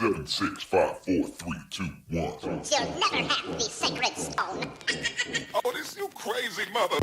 7, 6, 5, 4, 3, 2, 1. You'll never have the sacred stone. Oh, this you crazy mother.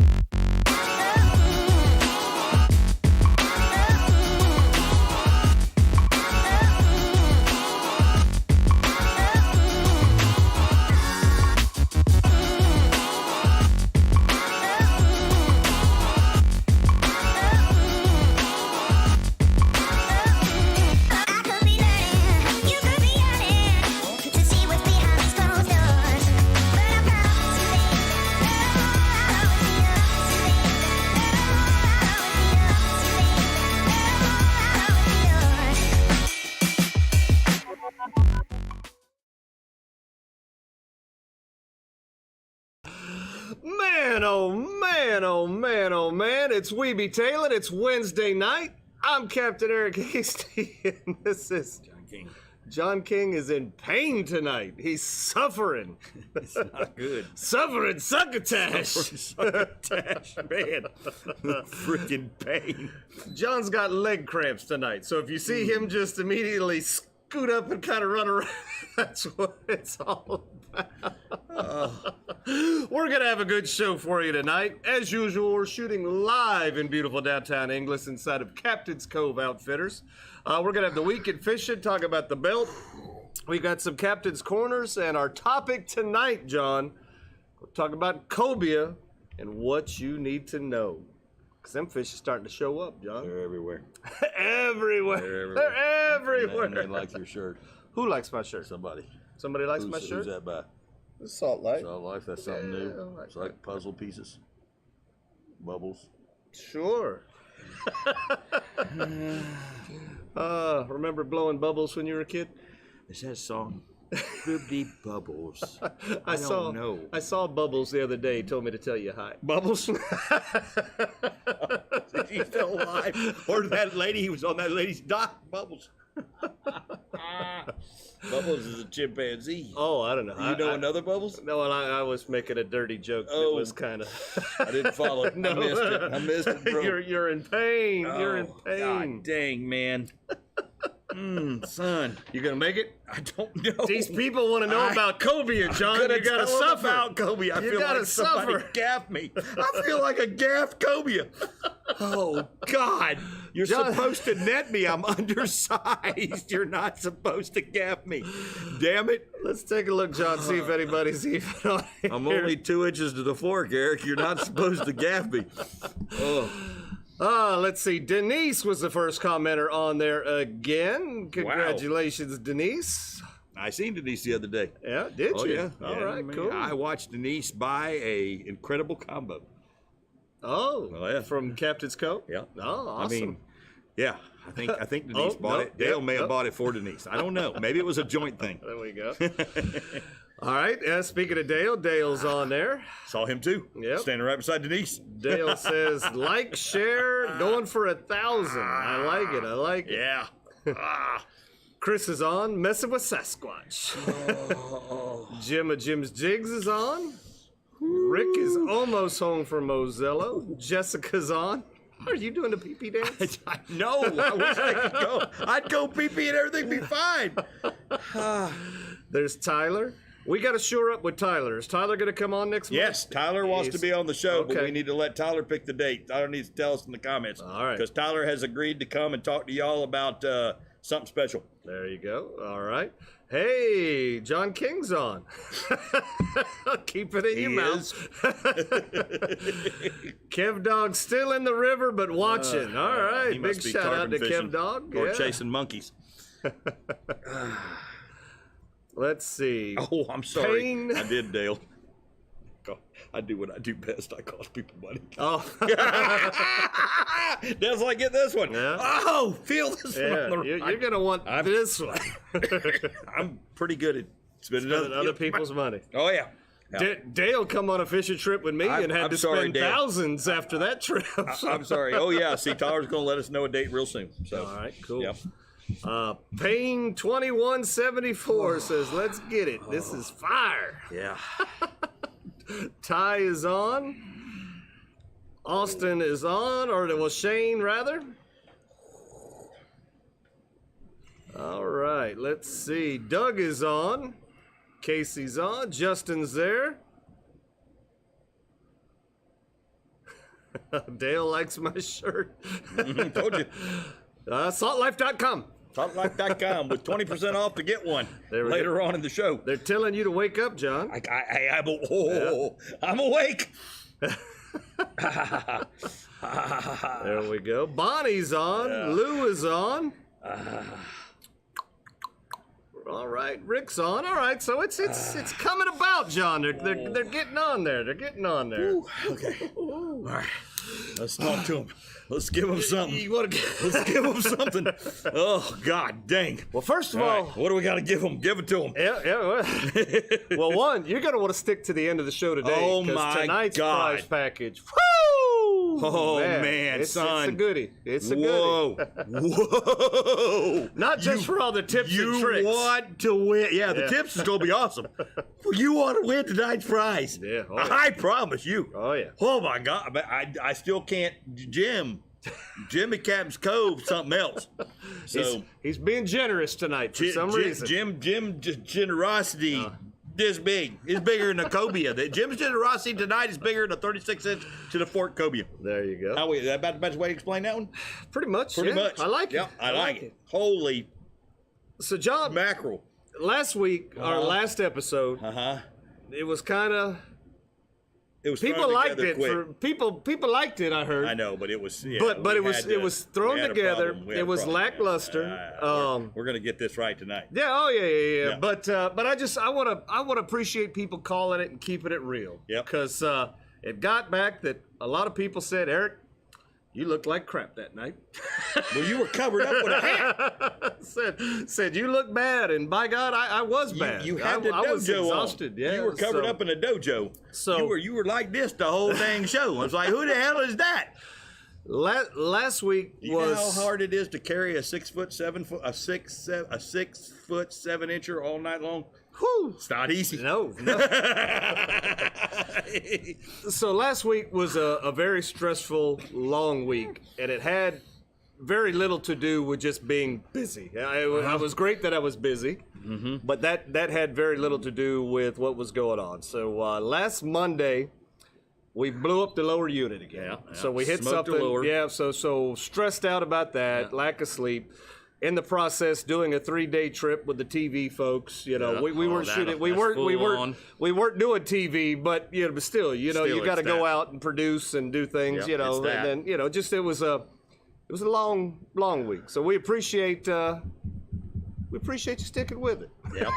Man, oh man, oh man, oh man, it's Weeby Tailin. It's Wednesday night. I'm Captain Eric Hasty, and this is John King. John King is in pain tonight. He's suffering. It's not good. Suffering succotash. Succotash, man. Freaking pain. John's got leg cramps tonight, so if you see him just immediately scoot up and kind of run around, that's what it's all about. We're going to have a good show for you tonight. As usual, we're shooting live in beautiful downtown Inglis inside of Captain's Cove Outfitters. We're going to have the weekend fishing, talk about the belt. We got some Captain's Corners, and our topic tonight, John, we'll talk about cobia and what you need to know. Because them fish are starting to show up, John. They're everywhere. Everywhere. They're everywhere. And they like your shirt. Who likes my shirt? Somebody. Somebody likes my shirt? Who's that by? It's Salt Light. Salt Life, that's something Yeah, new. I like It's like puzzle pieces. Bubbles. Sure. Remember blowing bubbles when you were a kid? Is that a song? Bibbidi Bubbles. I don't know. I saw Bubbles the other day. He told me to tell you hi. Bubbles? Is he still alive? Or that lady, he was on that lady's dock. Bubbles. Bubbles is a chimpanzee. Oh, I don't know. You know another Bubbles? No, and I was making a dirty joke. Oh. It was kind of. I didn't follow it. No. I missed it. I missed it, bro. You're in pain. You're in Oh, pain. God dang, man. Son. You gonna make it? I don't know. These people want to know about cobia, John. You gotta suffer. About Cobia. I You feel gotta like somebody suffer. gaffed me. I feel like a gaffed Cobia. Oh, God. You're John- supposed to net me. I'm undersized. You're not supposed to gaff me. Damn it. Let's take a look, John. See if anybody's even on here. I'm only 2 inches to the fork, Eric. You're not supposed to gaff me. Oh. Let's see. Denise was the first commenter on there again. Congratulations, Denise. I seen Denise the other day. Yeah, did Oh, you? yeah. All Yeah, right, man. cool. I watched Denise buy a incredible combo. Oh, Oh, yeah. from Captain's Cove? Yeah. Oh, awesome. I mean, yeah, I think Denise bought no, it. Dale yep, may have yep. bought it for Denise. I don't know. Maybe it was a joint thing. There we go. All right. Speaking of Dale, Dale's on there. Saw him too. Yep. Standing right beside Denise. Dale says, like, share, going for 1,000. I like it. I like it. Yeah. Chris is on, messing with Sasquatch. Jim of Jim's Jigs is on. Rick is almost home from Mozello. Jessica's on. Are you doing the pee-pee dance? I know. I wish I could go. I'd go pee-pee and everything be fine. There's Tyler. We got to shore up with Tyler. Is Tyler going to come on next month? Yes, Tyler wants to be on the show, but Okay. we need to let Tyler pick the date. Tyler needs to tell us in the comments. All right. Because Tyler has agreed to come and talk to y'all about something special. There you go. All right. Hey, John King's on. Keep it in your mouth. Kev Dog's still in the river, but watching. All right. He must Big be shout out carbon to fishing Kev Dog. Or Yeah. chasing monkeys. Let's see. Oh, I'm sorry. Pain. I did, Dale. I do what I do best. I cost people money. Oh, Dale's like, get this one. Yeah. Oh, feel this one yeah. on the You're going to want this one. I'm pretty good at spending Other people's money. Oh, yeah. Dale come on a fishing trip with me and had I'm to sorry, spend Dale. thousands after that trip. I'm sorry. Oh, yeah. See, Tyler's going to let us know a date real soon. So, All right, cool. Yeah. Payne 2174 says, let's get it. This is fire. Yeah. Ty is on. Austin is on, or Shane rather. All right. right, let's see. Doug is on. Casey's on. Justin's there. Dale likes my shirt. Told you. Saltlife.com. Saltlife.com with 20% off to get one later on in the show. They're telling you to wake up, John. I'm awake. There we go. Bonnie's on. Yeah. Lou is on. All right, Rick's on. All right, so it's coming about, John. They're getting on there. They're getting on there. Ooh, okay. All right. Let's talk to them. Let's give them something. Let's give them something. Oh, God dang. Well, first of all, what do we got to give them? Give it to them. Yeah. Well, one, you're going to want to stick to the end of the show today. Oh, my tonight's God. prize package. Woo! Oh, man, son. It's a goodie. It's a goodie. Whoa. Not just for all the tips and tricks. You want to win. Yeah, the tips is going to be awesome. You want to win tonight's prize. Yeah. Oh, yeah. I promise you. Oh, yeah. Oh, my God. But I still can't. Jimmy Captain's Cove, something else. So he's being generous tonight for some reason. Jim generosity this big. It's bigger than a Cobia. Jim's generosity tonight is bigger than a 36-inch to the Fort Cobia. There you go. Is that about the best way to explain that one? Pretty much. Pretty much. I like it. Yep, I like it. Holy So, John, mackerel. last week, our last episode, it was kind of. It was people thrown liked it. quick. People liked it. I heard. I know, but it was. Yeah, but it was thrown together. It was lackluster. We're gonna get this right tonight. Yeah. Oh yeah. But I want to appreciate people calling it and keeping it real. Yep. Because it got back that a lot of people said, Eric, you looked like crap that night. Well, you were covered up with a hat. said you look bad, and by God, I was bad. You had the I was dojo exhausted. on. Yeah, You were covered up in a dojo. So you were like this the whole dang show. I was like, who the hell is that? Last week You know how hard it is to carry a 6 foot 7 incher all night long? Whew. It's not easy. No. So last week was a very stressful, long week, and it had very little to do with just being busy. I was great that I was busy, but that had very little to do with what was going on. So last Monday, we blew up the lower unit again. Yeah. So we hit Smoked the something. lower. Yeah. So stressed out about that, lack of sleep. In the process, doing a 3-day trip with the TV folks, we weren't shooting. We weren't doing TV, but but still, you got to go out and produce and do things, and then it was a long week. So we appreciate you sticking with it. Yeah,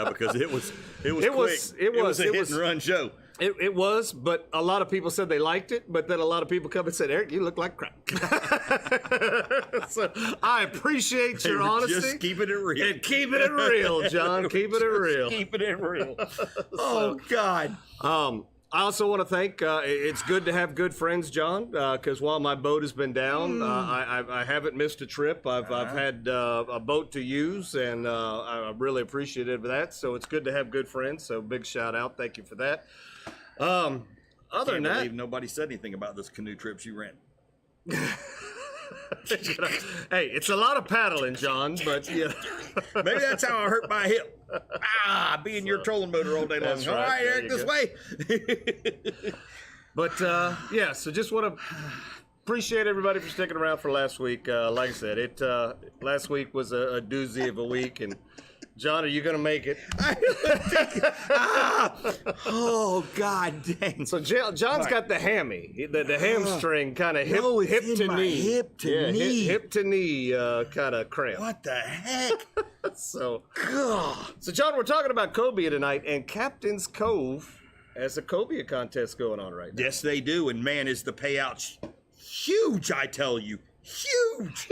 because it was quick. It was a hit and run show. It was, but a lot of people said they liked it, but then a lot of people come and said, Eric, you look like crap. So I appreciate your honesty. Just keeping it real. And keeping it real, John. Keeping it real. Keeping it real. Oh, God. I also want to thank, it's good to have good friends, John, because while my boat has been down, I haven't missed a trip. I've had a boat to use, and I'm really appreciative of that. So it's good to have good friends. So big shout out. Thank you for that. Other than that, nobody said anything about this canoe trips you ran. Hey, it's a lot of paddling, John, but maybe that's how I hurt my hip. Being your trolling motor all day long. That's All right, right, there Eric, you this way. But so just want to appreciate everybody for sticking around for last week. Like I said, last week was a doozy of a week, and John, are you going to make it? Oh, God dang. So John's got the hammy, the hamstring kind of hip to knee. Hip to knee. Hip to knee kind of cramp. What the heck? So John, we're talking about Cobia tonight, and Captain's Cove has a Cobia contest going on right now. Yes, they do. And man, is the payout huge, I tell you. Huge.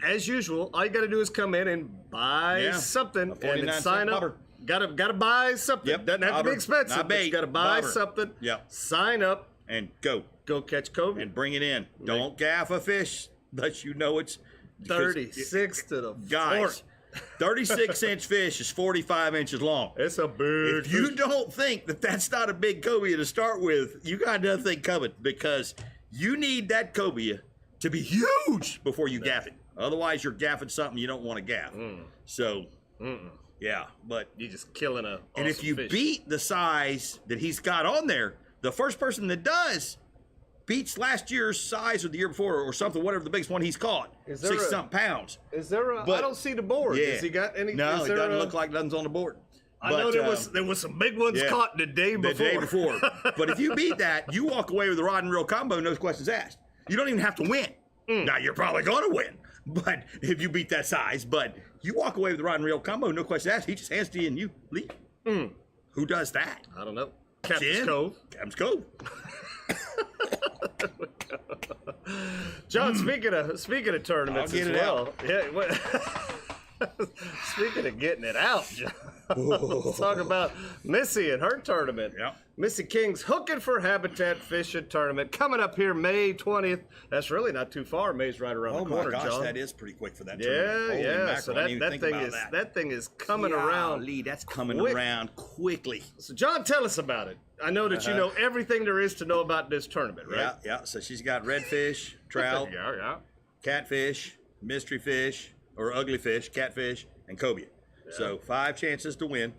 As usual, all you got to do is come in and buy something and then sign up. Gotta buy something. Yep. Doesn't have to be expensive. Not but bait. you gotta buy Bobber. something. Yep. Sign up. And go Catch Cobia. and bring it in. Don't gaff a fish unless you know it's 36 to the guys. 36-inch fish is 45 inches long. It's a big. If you don't think that that's not a big cobia to start with, you got nothing coming, because you need that cobia to be huge before you gaff it. Otherwise, you're gaffing something you don't want to gaff. So, yeah, but You're just killing a and if awesome you fish. beat the size that he's got on there, the first person that does beats last year's size or the year before or something, whatever the biggest one he's caught, Is there 60-something pounds. Is there a? But- I don't see the board. Yeah. Has he got any? No, is it there doesn't a- look like nothing's on the board. I know But, there was some big ones yeah, caught the day before. The day before. But if you beat that, you walk away with a rod and reel combo, no questions asked. You don't even have to win. Now you're probably going to win, but if you beat that size, but you walk away with the rod and reel combo, no questions asked. He just hands it to you and you leave. Who does that? I don't know. Captain's Jim. Cove. Captain's Cove. John, speaking of tournaments I'll get as it well. Yeah. Speaking of getting it out, John, let's talk about Missy and her tournament. Yep. Missy King's Hooking for Habitat Fishing Tournament coming up here May 20th. That's really not too far. May's right around Oh the my corner, gosh, John. that is pretty quick for that Yeah, tournament. Holy yeah. mackerel, So I didn't even that think thing about is that. that thing is coming around. Golly, that's coming quick. around quickly. So John, tell us about it. I know that you know everything there is to know about this tournament, right? Yeah, yeah. So she's got redfish, trout, yeah. catfish, mystery fish, or ugly fish, catfish, and cobia. So 5 chances to win.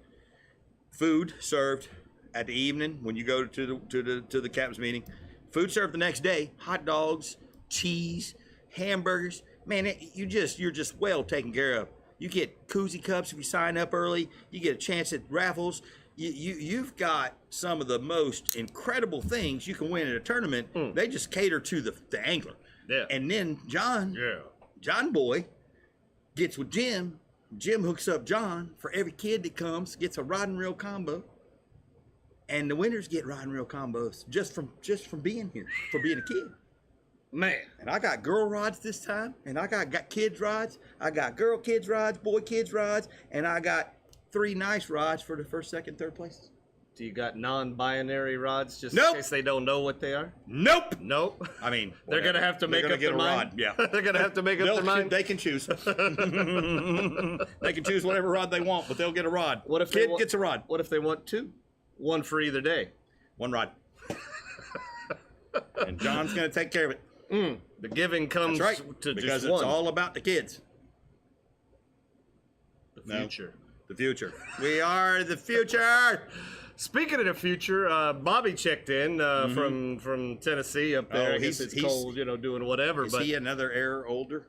Food served at the evening when you go to the captain's meeting. Food served the next day. Hot dogs, cheese, hamburgers. Man, you're just well taken care of. You get koozie cups if you sign up early. You get a chance at raffles. You've got some of the most incredible things you can win at a tournament. They just cater to the angler. Yeah. And then John Boy gets with Jim. Jim hooks up John for every kid that comes, gets a rod and reel combo. And the winners get rod and reel combos just from being here, for being a kid. Man. And I got girl rods this time, and I got kids rods. I got girl kids rods, boy kids rods, and I got 3 nice rods for the first, second, third places. Do you got non-binary rods just Nope. in case they don't know what they are? Nope. Nope. I mean, They're going to whatever. have to make They're up gonna their get a mind. rod, yeah. They're going to have to make up their mind. They can choose. They can choose whatever rod they want, but they'll get a rod. What if Kid they gets a rod? What if they want 2? 1 for either day. 1 rod. And John's going to take care of it. The giving comes That's right. to Because just it's one. all about the kids. The No. future. The future. We are the future. Speaking of the future, Bobby checked in from Tennessee up there. Oh, I guess it's he's- cold, doing whatever. Is but he another heir older?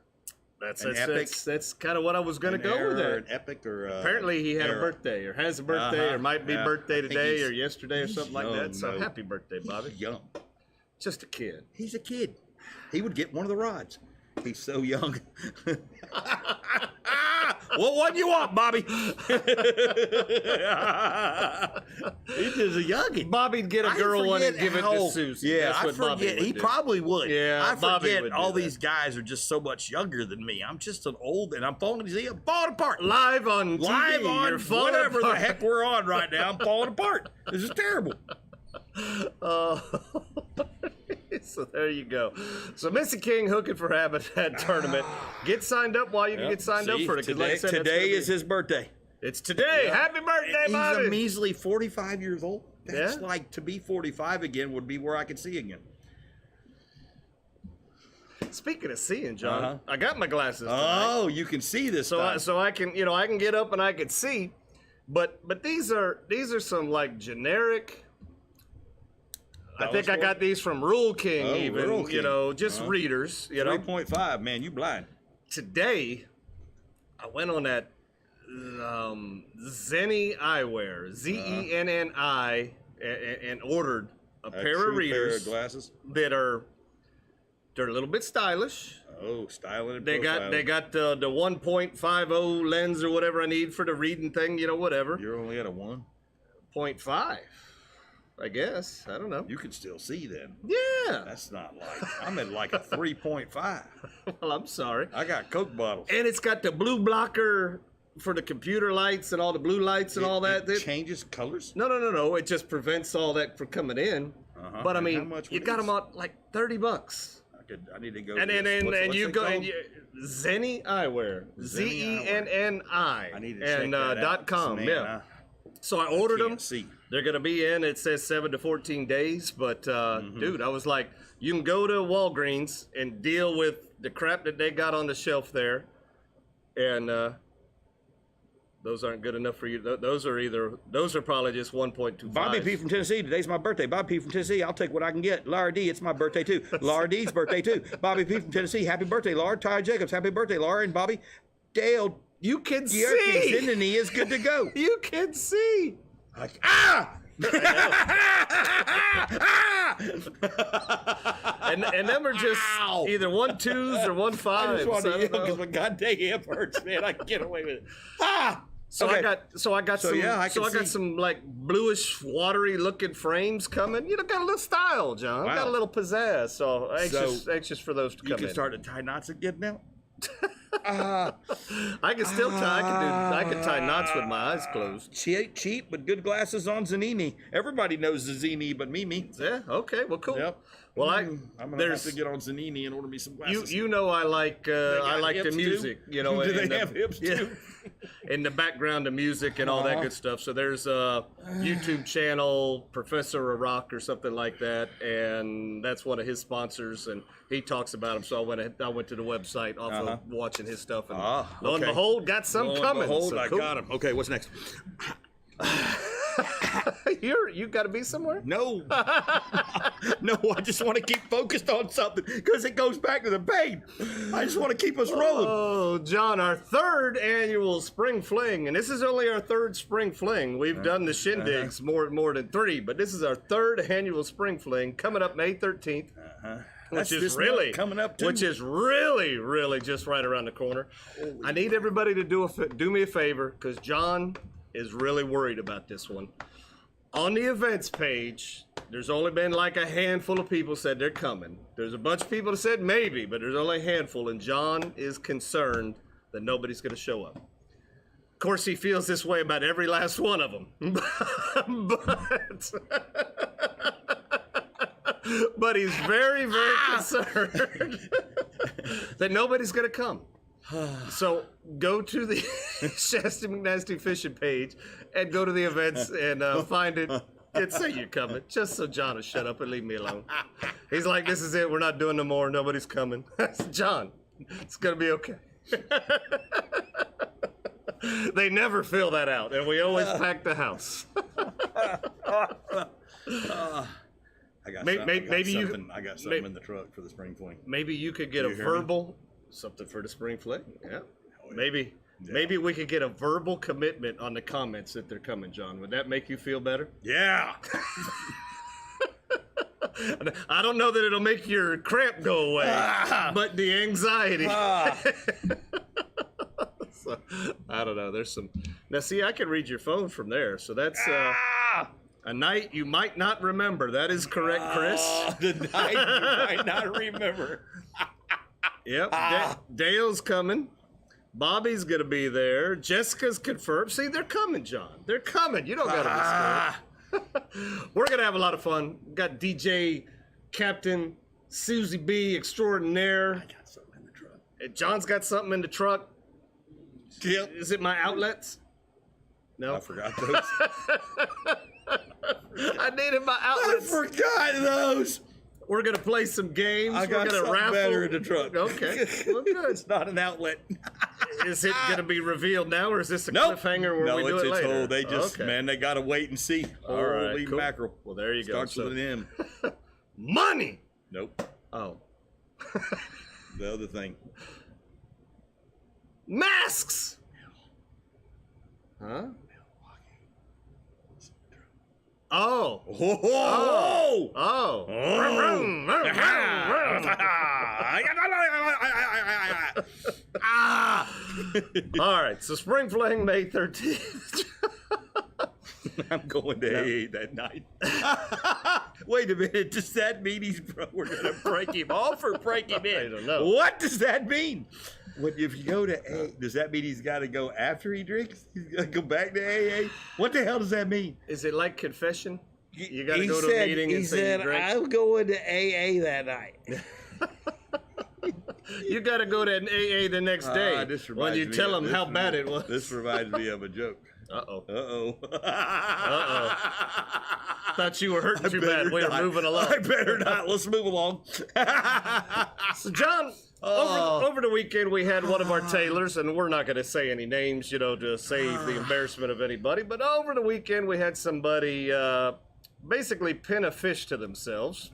that's an epic? that's kind of what I was going to go Heir with or that. an epic or Apparently he had a era? birthday or has a birthday or might be Yeah. birthday I think today he's- or yesterday or he's something like young, that. So though. happy birthday, Bobby. He's young. Just a kid. He's a kid. He would get one of the rods. He's so young. What one you want, Bobby? He's just a youngin'. Bobby'd get a girl one and forget give it how- to Susie. Yeah, That's I what Bobby forget. would He do. probably would. Yeah, I Bobby forget would do all that. these guys are just so much younger than me. I'm just an old, and I'm falling apart. Live on TV. Live on You're falling whatever apart. the heck we're on right now. I'm falling apart. This is terrible. So there you go. So Missy King Hooking for Habitat tournament. Get signed up while you can get signed up for it. 'cause like I said, that's Today gonna be- is his birthday. It's today. Happy birthday, He's Bobby. a measly 45 years old. That's Yeah? like to be 45 again would be where I could see again. Speaking of seeing, John, Uh-huh. I got my glasses tonight. Oh, you can see this So time. I can I can get up and I can see, but these are some like generic. I think I got these from Rule King, Oh, even Rule King. just readers. 3.5, man, you blind. Today, I went on that Zenni Eyewear, Zenni, and ordered a pair true of readers pair of glasses. that they're a little bit stylish. Oh, styling and They profiling. got the 1.50 lens or whatever I need for the reading thing, whatever. You're only at a 1. 0.5, I guess. I don't know. You can still see then. Yeah. That's not like, I'm at like a 3.5. Well, I'm sorry. I got Coke bottles. And it's got the blue blocker for the computer lights and all the blue lights and all that. It changes colors? No. It just prevents all that from coming in. Uh-huh. But I And how mean, much you would got these? them on like $30. I need to go. And to this. What's you it go called? and Zenni Eyewear, Zenni ZENNI, I need to check and that out. .com. Man, Yeah. So I ordered them. can't see. They're gonna be in. It says 7 to 14 days. But Mm-hmm. dude, I was like, you can go to Walgreens and deal with the crap that they got on the shelf there, and those aren't good enough for you. Those are probably just 1.25. Bobby P from Tennessee. Today's my birthday. Bobby P from Tennessee. I'll take what I can get. Laura D. It's my birthday too. Laura D's birthday too. Bobby P from Tennessee. Happy birthday, Laura. Ty Jacobs. Happy birthday, Laura and Bobby. Dale. You can see. Sydney is good to go. You can see. and them are just either 1.2s or 1.5s. I just want to yell because my goddamn hip hurts, man. I can get away with it. So okay. I got see. some like bluish, watery looking frames coming. You know, got a little style, John. Wow. Got a little pizzazz. So anxious for those to come in. You can start to tie knots again now. I can still tie. I can tie knots with my eyes closed. Cheap, but good glasses on Zanini. Everybody knows Zanini, but Mimi. Yeah. Okay. Well, cool. Yep. Well, I'm gonna have to get on Zanini and order me some glasses. You know I like the music. Too? You know, do they have hips too? In the background of music and all that good stuff. So there's a YouTube channel, Professor Iraq or something like that, and that's one of his sponsors, and he talks about him. So I went to the website off of watching his stuff, and lo and behold, got some coming. Behold, so I got him. Okay, what's next? You got to be somewhere? No. No, I just want to keep focused on something because it goes back to the pain. I just want to keep us rolling. Oh, John, our third annual spring fling, and this is only our third spring fling. We've done the shindigs more than 3, but this is our third annual spring fling coming up May 13th. Which is really coming up too. Which is really just right around the corner. I need everybody to do me a favor because John is really worried about this one. On the events page, there's only been like a handful of people said they're coming. There's a bunch of people that said maybe, but there's only a handful, and John is concerned that nobody's going to show up. Of course, he feels this way about every last one of them. But he's very concerned that nobody's going to come. So go to the Shasta McNasty Fishing page and go to the events and find it and say you're coming, just so John will shut up and leave me alone. He's like, this is it. We're not doing no more. Nobody's coming. John, it's going to be okay. They never fill that out, and we always pack the house. I got something in the truck for the spring fling. Maybe you could get a verbal something for the spring fling. Yeah. Oh, yeah. Maybe we could get a verbal commitment on the comments that they're coming, John. Would that make you feel better? Yeah. I don't know that it'll make your cramp go away, but the anxiety. So, I don't know. There's some. Now, see, I can read your phone from there, so that's a night you might not remember. That is correct, Chris. The night you might not remember. Yep. Dale's coming. Bobby's going to be there. Jessica's confirmed. See, they're coming, John. They're coming. You don't got to be scared. We're going to have a lot of fun. Got DJ Captain Susie B extraordinaire. I got something in the truck. John's got something in the truck. Yep. Is it my outlets? No. I forgot those. I needed my outlets. I forgot those. We're going to play some games. I got something better in the truck. Okay. Well, good. It's not an outlet. Is it going to be revealed now, or is this a cliffhanger where we do it later? No, they just, man, they got to wait and see. All right, Holy cool. mackerel. Well, there you go. Starts with an M. Money! Nope. Oh. The other thing. Masks! Huh? Oh. Oh. Oh. All right, so spring fling May 13th. I'm going to AA that night. Wait a minute, does that mean we're going to break him off or break him in? I don't know. What does that mean? If you go to AA, does that mean he's got to go after he drinks? He's got to go back to AA? What the hell does that mean? Is it like confession? You got to go to a meeting and say you drink? I'm going to AA that night. You got to go to an AA the next day when you tell them how bad it was. This reminds me of a joke. Uh-oh. Uh-oh. Uh-oh. Thought you were hurting too bad. We were moving along. I better not. Let's move along. So, John, Over the weekend, we had one of our tailors, and we're not going to say any names, you know, to save the embarrassment of anybody. But over the weekend, we had somebody basically pin a fish to themselves.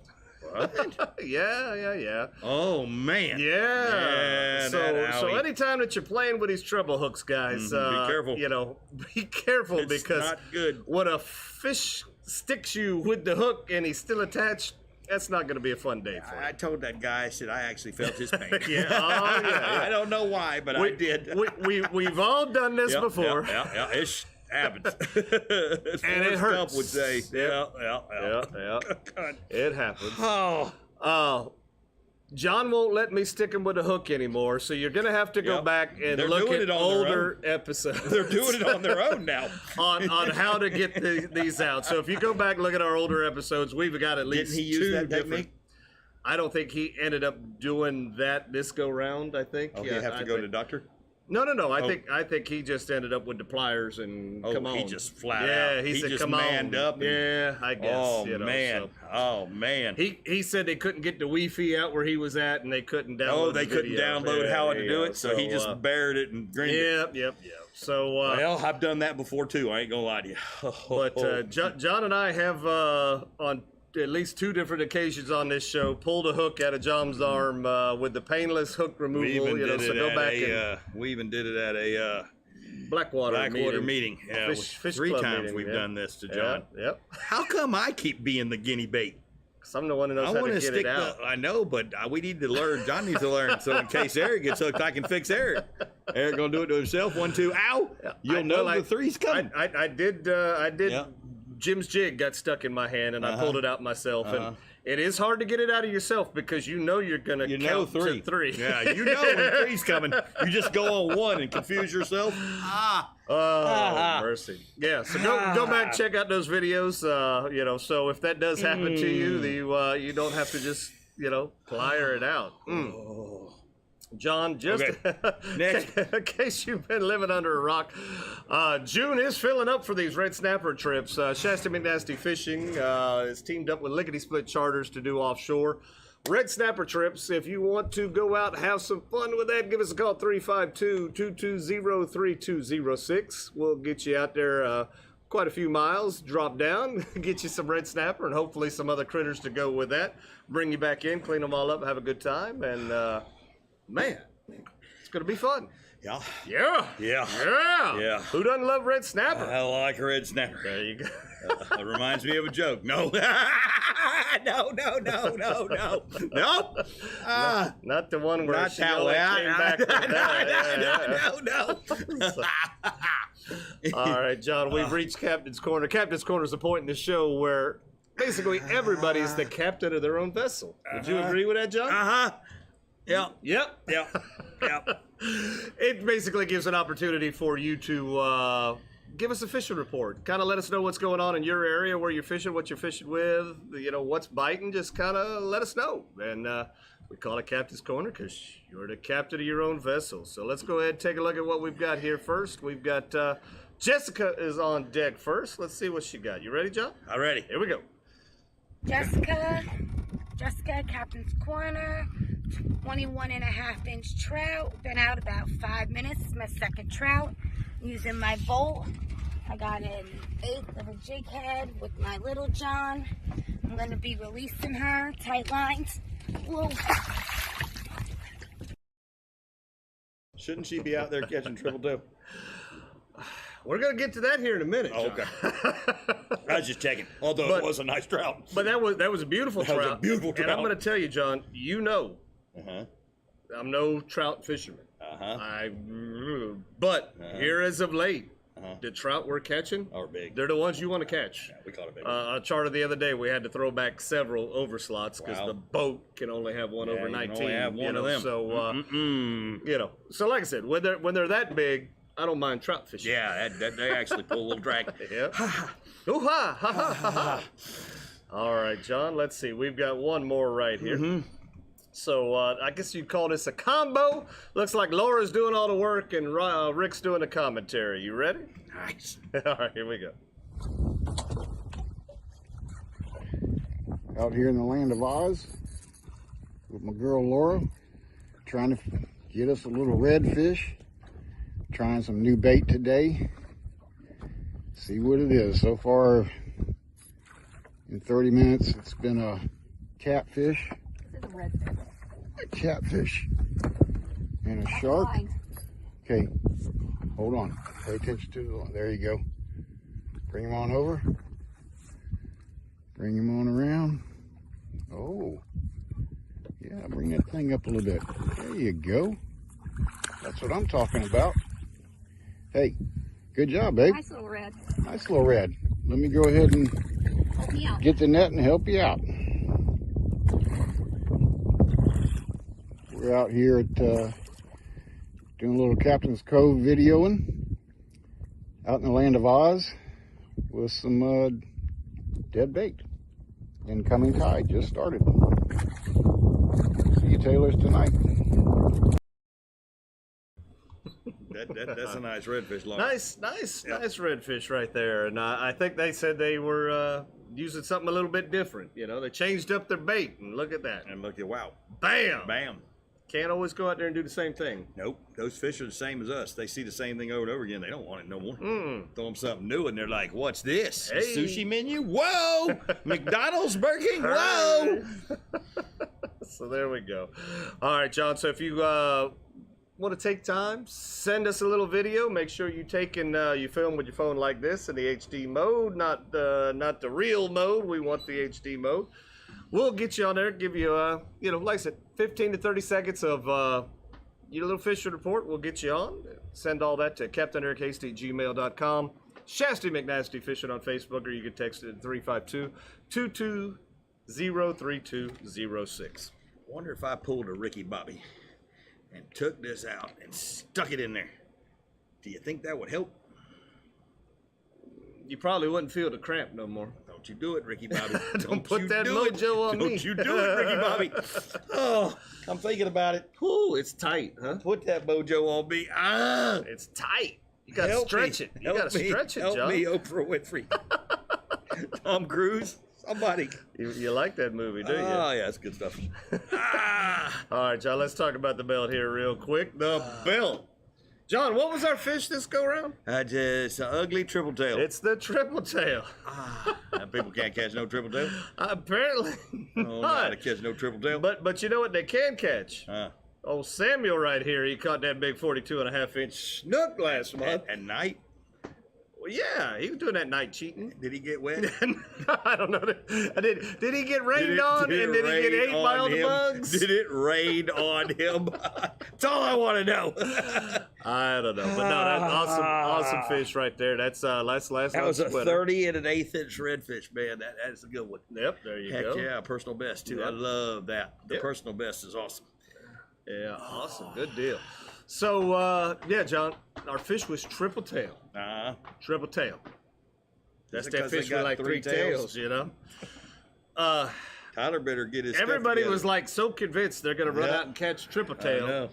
What? Yeah. Oh man. Yeah. So anytime that you're playing with these treble hooks, guys, be careful. You know, be careful It's because not good. when a fish sticks you with the hook and he's still attached, that's not going to be a fun day for you. I told that guy, I said I actually felt his pain. Yeah. Oh, yeah. I don't know why, but I did. We've all done this before. Yeah. It happens. And it hurts. Would say, yeah. Yeah. It happens. Oh. John won't let me stick him with a hook anymore, so you're gonna have to go back and They're look doing at it on older episodes. They're doing it on their own now. on how to get these out. So if you go back and look at our older episodes, we've got at least Didn't he use two that different. technique? I don't think he ended up doing that this go round. I think. Oh, you have to go to the doctor? No. I think he just ended up with the pliers and come on. He just flat out. Yeah, he said, just "Come manned on." up. And, Yeah, I guess. oh you know, man. so. Oh man. He said they couldn't get the Wi-Fi out where he was at, and they couldn't download. They couldn't download how to do it, so he just bared it and grinned it. Yep. So, Well, I've done that before too. I ain't gonna lie to you. but John and I have on at least two different occasions on this show pulled a hook out of John's arm with the painless hook removal. we even did so it go at back a. We even did it at a Blackwater meeting. Yeah, fish three club times meeting, we've yeah. done this to John. Yep. How come I keep being the guinea bait? Because I'm the one who knows I how to want get to stick it out. I know, but we need to learn. John needs to learn. So in case Eric gets hooked, I can fix Eric. Eric gonna do it to himself. 1, 2, ow! You'll know the three's coming. I did. Yeah. Jim's jig got stuck in my hand, and I pulled it out myself. And it is hard to get it out of yourself because you know you're gonna count to three. Yeah, you know when three's coming. You just go on 1 and confuse yourself. Mercy. Yeah, so go back and check out those videos. You know, so if that does happen to you, you don't have to just plier it out. John, just Next. in case you've been living under a rock, June is filling up for these red snapper trips. Shasta McNasty Fishing is teamed up with Lickety Split Charters to do offshore red snapper trips. If you want to go out and have some fun with that, give us a call, 352-220-3206. We'll get you out there quite a few miles, drop down, get you some red snapper, and hopefully some other critters to go with that. Bring you back in, clean them all up, have a good time, and man, it's going to be fun. Yeah. Yeah. Who doesn't love red snapper? I like red snapper. There you go. It reminds me of a joke. No. No. Not the one where Not she that only way. came back with No. All right, John, we've reached Captain's Corner. Captain's Corner is the point in the show where basically everybody's the captain of their own vessel. Would you agree with that, John? Yep. It basically gives an opportunity for you to give us a fishing report. Kind of let us know what's going on in your area, where you're fishing, what you're fishing with, what's biting. Just kind of let us know. And we call it Captain's Corner because you're the captain of your own vessel. So let's go ahead and take a look at what we've got here first. We've got Jessica is on deck first. Let's see what she got. You ready, John? I'm ready. Here we go. Jessica, Captain's Corner, 21.5-inch trout. Been out about 5 minutes. It's my second trout. Using my bolt. I got an 1/8 of a jig head with my little John. I'm going to be releasing her. Tight lines. Whoa. Shouldn't she be out there catching triple toe? We're going to get to that here in a minute, John. Okay. I was just checking. Although it was a nice trout. But that was a beautiful trout. That was a beautiful trout. And I'm going to tell you, John, I'm no trout fisherman. But here as of late, the trout we're catching are big. They're the ones you want to catch. Yeah, we caught a big On a charter the other day, we had to throw back several overslots because the boat can only have one over 19. You can only have one of them. So, so like I said, when they're that big, I don't mind trout fishing. Yeah, they actually pull a little drag. Yep. Ooh-ha, ha, ha, ha, ha. All right, John, let's see. We've got one more right here. So I guess you'd call this a combo. Looks like Laura's doing all the work and Rick's doing the commentary. You ready? Nice. All right, here we go. Out here in the land of Oz with my girl Laura, trying to get us a little redfish. Trying some new bait today. See what it is. So far, in 30 minutes, it's been a catfish, This is a redfish. a catfish, and a shark. Okay, hold on. Pay attention to the line. There you go. Bring him on over. Bring him on around. Oh, yeah, bring that thing up a little bit. There you go. That's what I'm talking about. Hey, good job, babe. Nice little red. Nice little red. Let me go ahead and Help me out. get the net and help you out. We're out here at doing a little Captain's Cove videoing out in the land of Oz with some dead bait. Incoming tide just started. See you tailors tonight. That's a nice redfish, Lauren. Nice redfish right there. And I think they said they were using something a little bit different. You know, they changed up their bait, and look at that. And look at, wow. Bam! Bam. Can't always go out there and do the same thing. Nope. Those fish are the same as us. They see the same thing over and over again. They don't want it no more. Throw them something new, and they're like, what's this? Hey. Sushi menu? Whoa! McDonald's Burger King? Whoa! So there we go. All right, John. So if you want to take time, send us a little video. Make sure you you film with your phone like this in the HD mode, not the real mode. We want the HD mode. We'll get you on there, give you like I said, 15 to 30 seconds of your little fishing report. We'll get you on. Send all that to CaptainEricHasty@gmail.com. Shasty McNasty Fishing on Facebook, or you can text it at 352-220-3206. Wonder if I pulled a Ricky Bobby and took this out and stuck it in there. Do you think that would help? You probably wouldn't feel the cramp no more. Don't you do it, Ricky Bobby. Don't put you that do it. mojo on me. Don't you do it, Ricky Bobby. Oh, I'm thinking about it. Ooh, it's tight, huh? Put that mojo on me. Ah! It's tight. You gotta Help stretch me. it. You gotta stretch it, Help John. me, Oprah Winfrey. Tom Cruise. Somebody. You like that movie, do you? Oh, yeah, it's good stuff. Ah! All right, John, let's talk about the belt here real quick. The belt. John, what was our fish this go around? Just an ugly triple tail. It's the triple tail. People can't catch no triple tail. Apparently Oh, no, not. to catch no triple tail. But you know what they can catch? Huh. Oh, Samuel right here, he caught that big 42.5-inch snook last month. At night, Well, yeah, he was doing that night cheating. did he get wet? I don't know. Did he get rained on? And did he get ate by all the bugs? Did it rain on him? That's all I want to know. I don't know. But no, that's awesome fish right there. That's last That was a sweater. 30 and an 1/8 inch redfish, man. That's a good one. Yep, there you Heck go. yeah, personal best too. Yep. I love that. The Yep. personal best is awesome. Yeah, awesome. Good deal. So, yeah, John, our fish was triple tail. Triple tail. That's it that 'cause they fish with got like three tails, you know? Tyler better get his stuff Everybody together. was like so convinced they're going to run Yeah. out and catch triple I tail. know.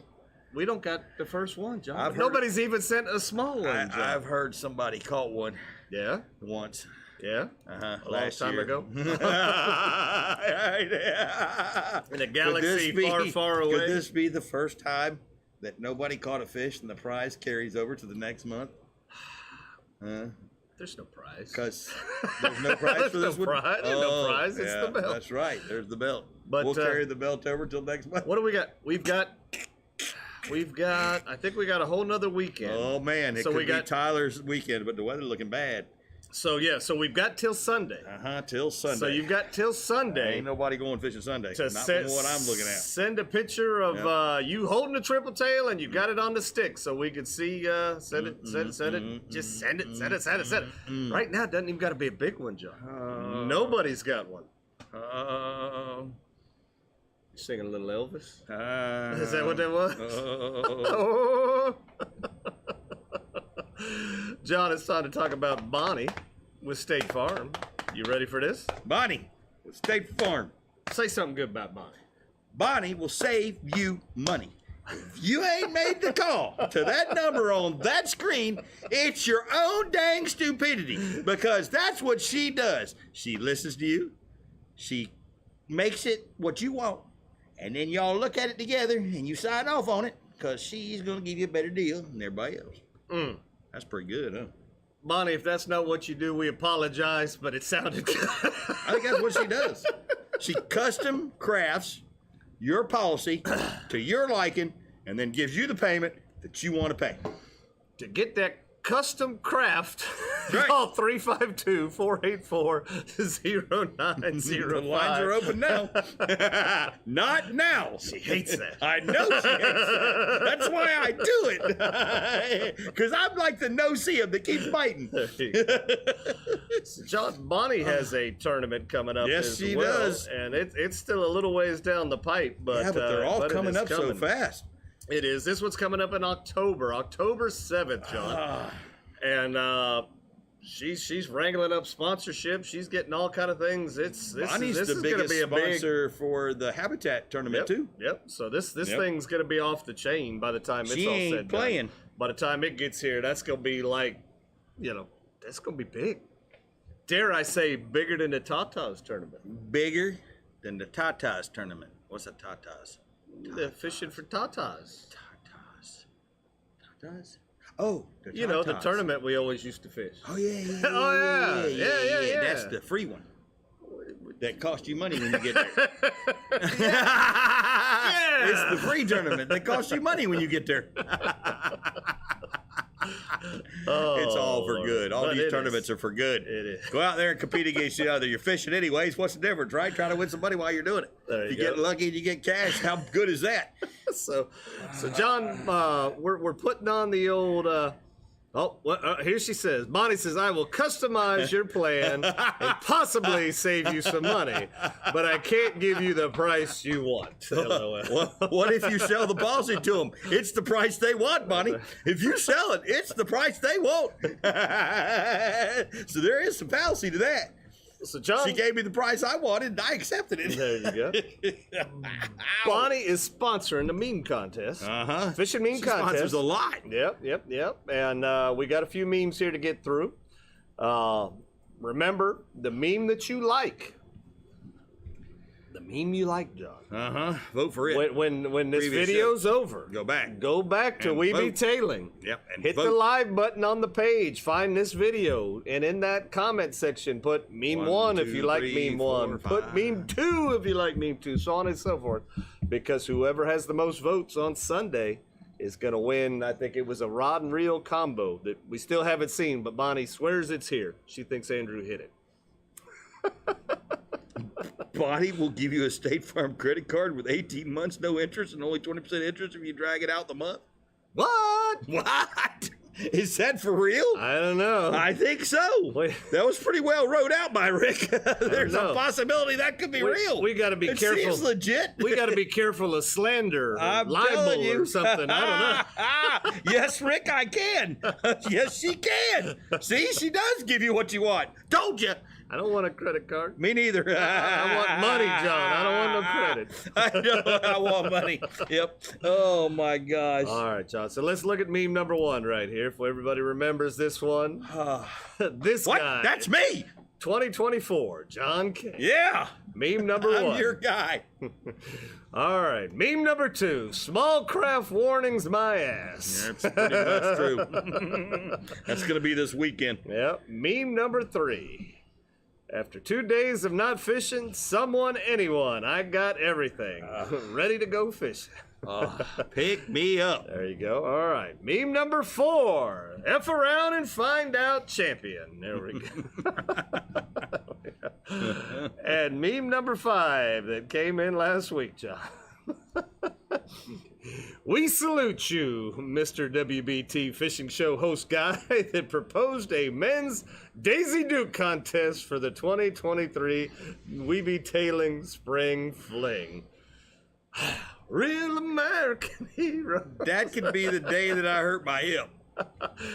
We don't got the first one, John. I've heard- Nobody's even sent a small one, John. I've heard somebody caught one Yeah? once. Yeah? A long time ago? In In a galaxy far, far away. Could this be the first time that nobody caught a fish and the prize carries over to the next month? There's no prize. Because there's no prize for this no one? prize. There's no prize. It's the belt. That's right. There's the belt. But, we'll carry the belt over till next month. What do we got? We've got, I think we got a whole nother weekend. Oh, man. It So could we be got- Tyler's weekend, but the weather looking bad. So, yeah, so we've got till Sunday. Till Sunday. So you've got till Sunday. Ain't nobody going fishing Sunday. to Not from what I'm looking at. Send a picture of you holding a triple tail and you got it on the stick so we can see. Send it. Just send it. Right now, it doesn't even got to be a big one, John. Nobody's got one. You singing a little Elvis? Is that what that was? Oh. John, it's time to talk about Bonnie with State Farm. You ready for this? Bonnie with State Farm. Say something good about Bonnie. Bonnie will save you money. If you ain't made the call to that number on that screen, it's your own dang stupidity, because that's what she does. She listens to you. She makes it what you want. and then y'all look at it together and you sign off on it because she's going to give you a better deal than everybody else. That's pretty good, huh? Bonnie, if that's not what you do, we apologize, but it sounded good. I think that's what she does. She custom crafts your policy to your liking and then gives you the payment that you want to pay. To get that custom craft, Right. call 352-484-0905. The lines are open now. Not now. She hates that. I know she hates that. That's why I do it. Because I'm like the no-see-em that keeps biting. So John, Bonnie has a tournament coming up. Yes, as she well, does. and it's still a little ways down the pipe, but Yeah, but they're all but it coming is up so fast. It is. This one's coming up in October 7th, John. And she's wrangling up sponsorship. She's getting all kind of things. This Bonnie's is the going to biggest be a big sponsor for the Habitat tournament, too. Yep. So this Yep. thing's going to be off the chain by the time it's She all ain't said and playing. done. By the time it gets here, that's going to be like, that's going to be big. Dare I say, bigger than the Tatas tournament. Bigger than the Tatas tournament. What's a Tatas? The fishing for Tatas. Tatas? Oh, the You know, the Tatas. tournament we always used to fish. Oh, yeah. Oh, yeah. That's the free one. That costs you money when you get there. Yeah. It's the free tournament that costs you money when you get there. It's all for good. All But these it tournaments is. are for good. It is. Go out there and compete against each other. You're fishing anyways. What's the difference, right? Trying to win some money while you're doing it. There If you you get go. lucky and you get cash, how good is that? So John, we're putting on the old. Here she says. Bonnie says, "I will customize your plan and possibly save you some money, but I can't give you the price you want." LOL. What if you sell the policy to them? It's the price they want, Bonnie. If you sell it, it's the price they want. So there is some fallacy to that. So John, She gave me the price I wanted, and I accepted it. there you go. Bonnie is sponsoring the meme contest. Uh-huh. Fishing meme She contest. sponsors a lot. Yep. And we got a few memes here to get through. Remember, the meme that you like. The meme you like, John. Uh-huh. Vote for it. When this Previous video's over, Go back. go back to And We Be vote. Tailing. Yep. And Hit the vote. live button on the page. Find this video. And in that comment section, put meme 1 if you like 3, meme 4, 1. Put 5. meme 2 if you like meme 2. So on and so forth. Because whoever has the most votes on Sunday is going to win. I think it was a rod and reel combo that we still haven't seen, but Bonnie swears it's here. She thinks Andrew hit it. Bonnie will give you a State Farm credit card with 18 months, no interest, and only 20% interest if you drag it out the month. What? What? Is that for real? I don't know. I think so. Wait. That was pretty well wrote out by Rick. There's a know. possibility that could be real. We got to be it careful. Seems legit. We got to be careful of slander, or I'm libel, telling you. or something. I don't know. Yes, Rick, I can. Yes, she can. See, she does give you what you want. Told you. I don't want a credit card. Me neither. I want money, John. I don't want no credit. I know. I want money. Yep. Oh my gosh. All right, John. So let's look at meme number 1 right here. If everybody remembers this one, this What? guy. That's me. 2024, John K. Yeah. Meme number 1. I'm your guy. All right. Meme number 2. Small craft warnings my ass. That's pretty much true. That's going to be this weekend. Yep. Meme number 3. After 2 days of not fishing, anyone, I got everything. Ready to go fishing. Pick me up. There you go. All right. Meme number 4. F around and find out champion. There we go. And meme number 5 that came in last week, John. We salute you, Mr. WBT Fishing Show host guy that proposed a men's Daisy Duke contest for the 2023 We Be Tailing Spring Fling. Real American hero. That could be the day that I hurt my hip.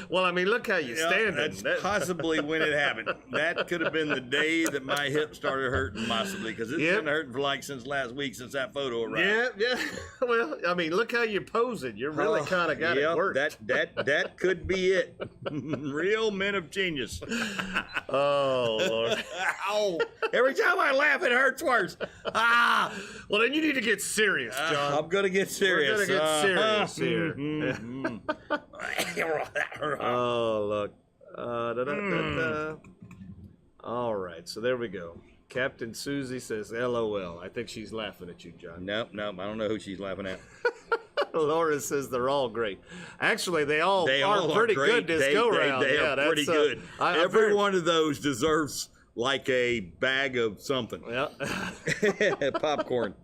Well, I mean, look how you stand. That's possibly when it happened. That could have been the day that my hip started hurting, possibly, because it's been hurting for like since last week, since that photo arrived. Yeah. Well, I mean, look how you're posing. You're really kind of got it worked. That could be it. Real men of genius. Oh, Lord. Ow. Every time I laugh, it hurts worse. Ah. Well, then you need to get serious, John. I'm going to get serious. We're going to get serious here. Oh, look. All right, so there we go. Captain Susie says, LOL. I think she's laughing at you, John. Nope. I don't know who she's laughing at. Laura says they're all great. Actually, they all are pretty good this go-round. They are pretty good. Every one of those deserves like a bag of something. Yeah. Popcorn.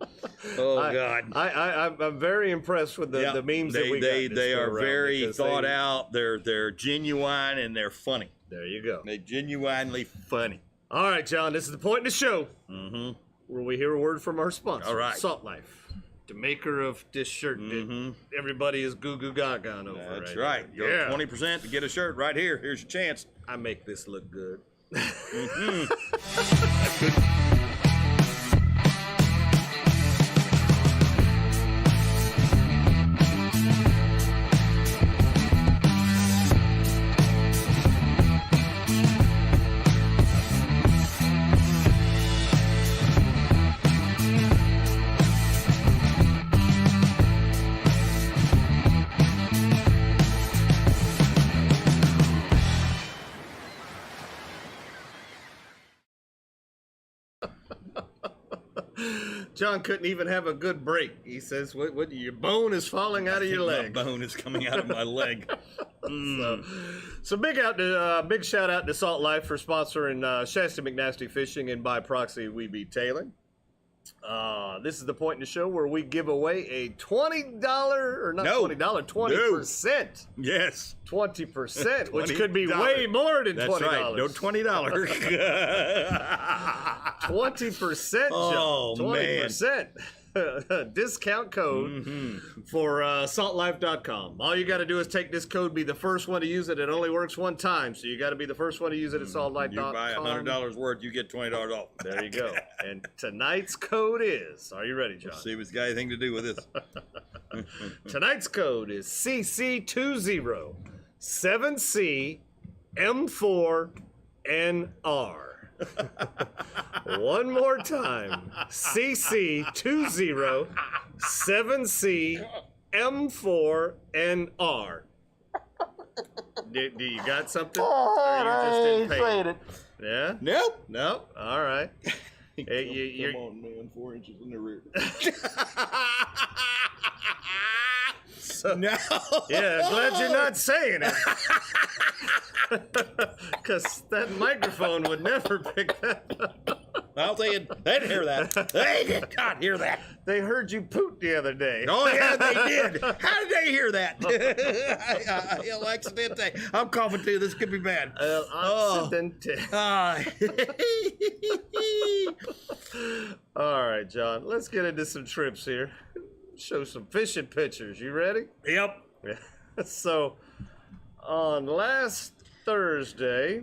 Oh, God. I'm very impressed with the memes that we got. They are very thought out. They're genuine and they're funny. There you go. They're genuinely funny. All right, John, this is the point in the show where we hear a word from our sponsor, All right. Salt Life, the maker of this shirt that everybody is goo-goo gaga over. That's right. Go 20% to get a shirt right here. Here's your chance. I make this look good. John couldn't even have a good break. He says, "What? Your bone is falling out of your leg." My bone is coming out of my leg. So big shout out to Salt Life for sponsoring Shasta McNasty Fishing, and by proxy, we be Tailin. This is the point in the show where we give away a $20 or not $20, 20%. Yes, 20%, which could be way more than $20. That's right. No $20. 20%, oh, 20%. Discount code for saltlife.com. All you got to do is take this code, be the first one to use it. It only works one time, so you got to be the first one to use it at saltlife.com. You buy $100 worth, you get $20 off. There you go. And tonight's code is, are you ready, John? Let's see if it's got anything to do with this. Tonight's code is CC20-7CM4NR. One more time. CC20-7CM4NR. Do you got something? Or you just didn't pay it? Yeah? Nope. All right. Hey, Come on, man. 4 inches in the rear. No. Yeah, glad you're not saying it. Because that microphone would never pick that up. I'll tell you, they didn't hear that. They did not hear that. They heard you poot the other day. Oh, yeah, they did. How did they hear that? El accidente. I'm coughing too. This could be bad. Accidente. All right, John. Let's get into some trips here. Show some fishing pictures. You ready? Yep. So, on last Thursday,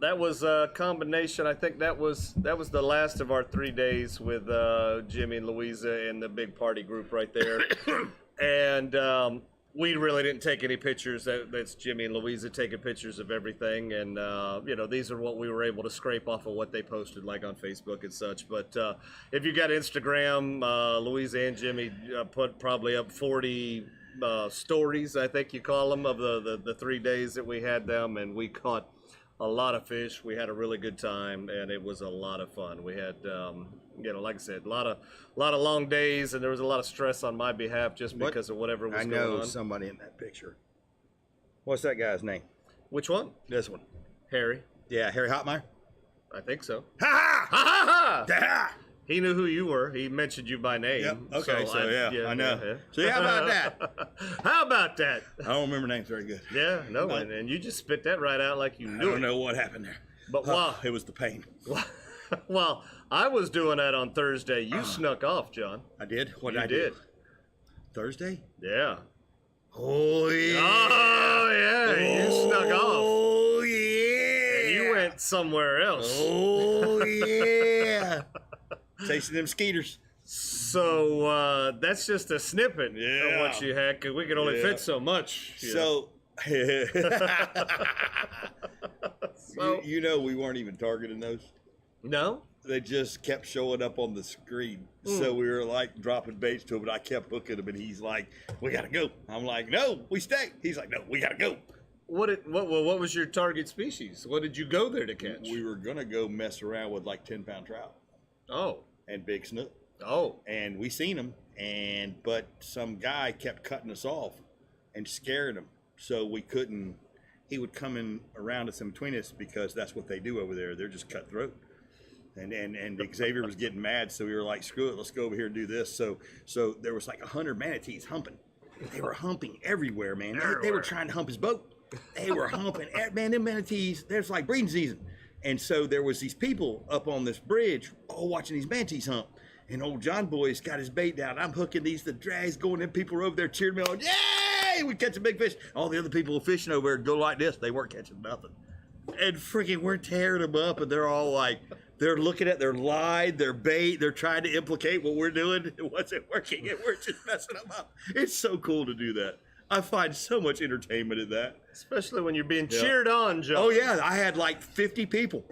that was a combination. I think that was the last of our 3 days with Jimmy and Louisa and the big party group right there. And we really didn't take any pictures. That's Jimmy and Louisa taking pictures of everything. And, these are what we were able to scrape off of what they posted, like on Facebook and such. But if you got Instagram, Louisa and Jimmy put probably up 40 stories, I think you call them, of the 3 days that we had them. And we caught a lot of fish. We had a really good time, and it was a lot of fun. We had, like I said, a lot of long days, and there was a lot of stress on my behalf just because of whatever was going on. I know somebody in that picture. What's that guy's name? Which one? This one. Harry. Yeah, Harry Hotmeyer. I think so. Ha ha! Ha! He knew who you were. He mentioned you by name. Yep. Okay, so I know. Yeah. So how about that? How about that? I don't remember names very good. Yeah, no, and you just spit that right out like you knew it. I don't know what happened there. But wow. It was the pain. Well, I was doing that on Thursday. You snuck off, John. I did? What you I did. Thursday? Yeah. Oh, yeah. somewhere else. Oh, yeah. Tasting them skeeters. So that's just a snippet Yeah. of what you had, because we can only Yeah. fit so much. So, So- you know we weren't even targeting those. No? They just kept showing up on the screen. So we were like dropping baits to him, and I kept hooking him, and he's like, we got to go. I'm like, no, we stay. He's like, no, we got to go. What was your target species? What did you go there to catch? We were going to go mess around with like 10-pound trout Oh. and big snook. Oh. And we seen them, but some guy kept cutting us off and scaring him. So we couldn't, he would come in around us in between us, because that's what they do over there. They're just cutthroat. And Xavier was getting mad, so we were like, screw it, let's go over here and do this. So there was like 100 manatees humping. They were humping everywhere, man. They were trying to hump his boat. They were humping. Man, them manatees, there's like breeding season. And so there was these people up on this bridge all watching these manatees hump. And old John Boy's got his bait down. I'm hooking these, the drags going, and people are over there cheering me on. Yay! We catch a big fish. All the other people were fishing over there go like this. They weren't catching nothing. And freaking, we're tearing them up, and they're all like, they're looking at their line, their bait. They're trying to implicate what we're doing. It wasn't working, and we're just messing them up. It's so cool to do that. I find so much entertainment in that. Especially when you're being cheered on, Joe. Oh, yeah. I had like 50 people.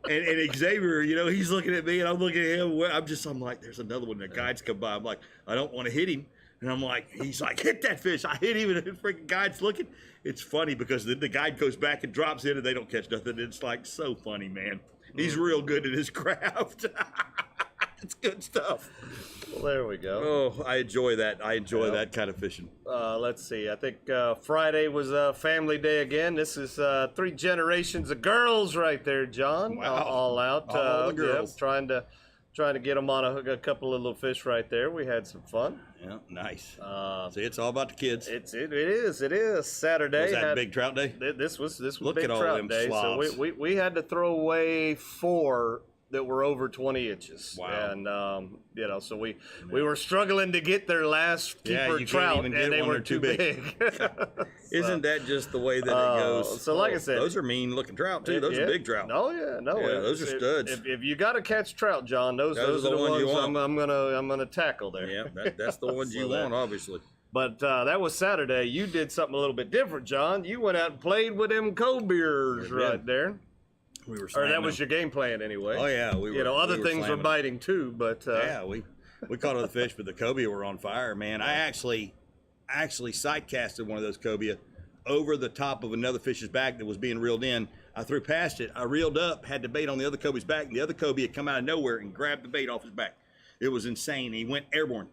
And Xavier, you know, he's looking at me, and I'm looking at him. I'm like, there's another one. The guides come by. I'm like, I don't want to hit him. And I'm like, he's like, hit that fish. I hit him, and the freaking guide's looking. It's funny because then the guide goes back and drops in, and they don't catch nothing. It's like so funny, man. He's real good at his craft. It's good stuff. Well, there we go. Oh, I enjoy that. I enjoy that kind of fishing. Let's see. I think Friday was family day again. This is 3 generations of girls right there, John. Wow. All out. All the girls. Yep, trying to get them on a couple of little fish right there. We had some fun. Yeah, nice. See, it's all about the kids. It is Saturday. Was that big trout day? This was Look big at all trout them day. slobs. So we had to throw away 4 that were over 20 inches. Wow. And so we were struggling to get their last keeper you can't trout, even and get they one, were they're too too big. Isn't that just the way that it goes? So like I said, those are mean looking trout too. Those are big trout. Oh yeah, no, Yeah, those are studs. If you got to catch trout, John, those are the ones you want. I'm gonna tackle there. Yeah, that's the ones you So want, obviously. But that was Saturday. You did something a little bit different, John. You went out and played with them Cobias right there. We were Or slamming that was them. your game plan anyway. Oh yeah, Other we things were slamming biting too, but them. Yeah, we caught other fish, but the cobia were on fire, man. I actually sight casted one of those cobia over the top of another fish's back that was being reeled in. I threw past it. I reeled up, had the bait on the other cobia's back, and the other cobia come out of nowhere and grabbed the bait off his back. It was insane. He went airborne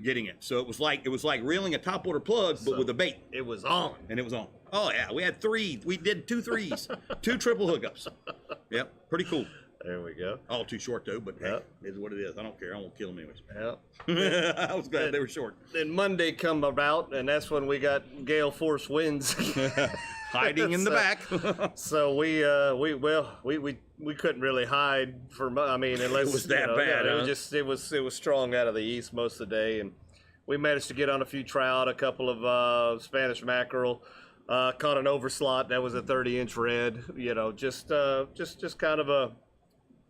getting it. So it was like reeling a topwater plug, but with a bait. it was on. And it was on. Oh yeah, we had 3. We did 2 threes, 2 triple hookups. Yep, pretty cool. There we go. All too short though, but Yep. hey, it is what it is. I don't care. I won't kill them anyways. Yeah. I was glad they were short. Then Monday come about, and that's when we got gale force winds. Hiding in the back. So we couldn't really hide for. I mean, unless It was that bad, It huh? was just it was strong out of the east most of the day, and we managed to get on a few trout, a couple of Spanish mackerel. Caught an overslot. That was a 30-inch red. Just kind of a.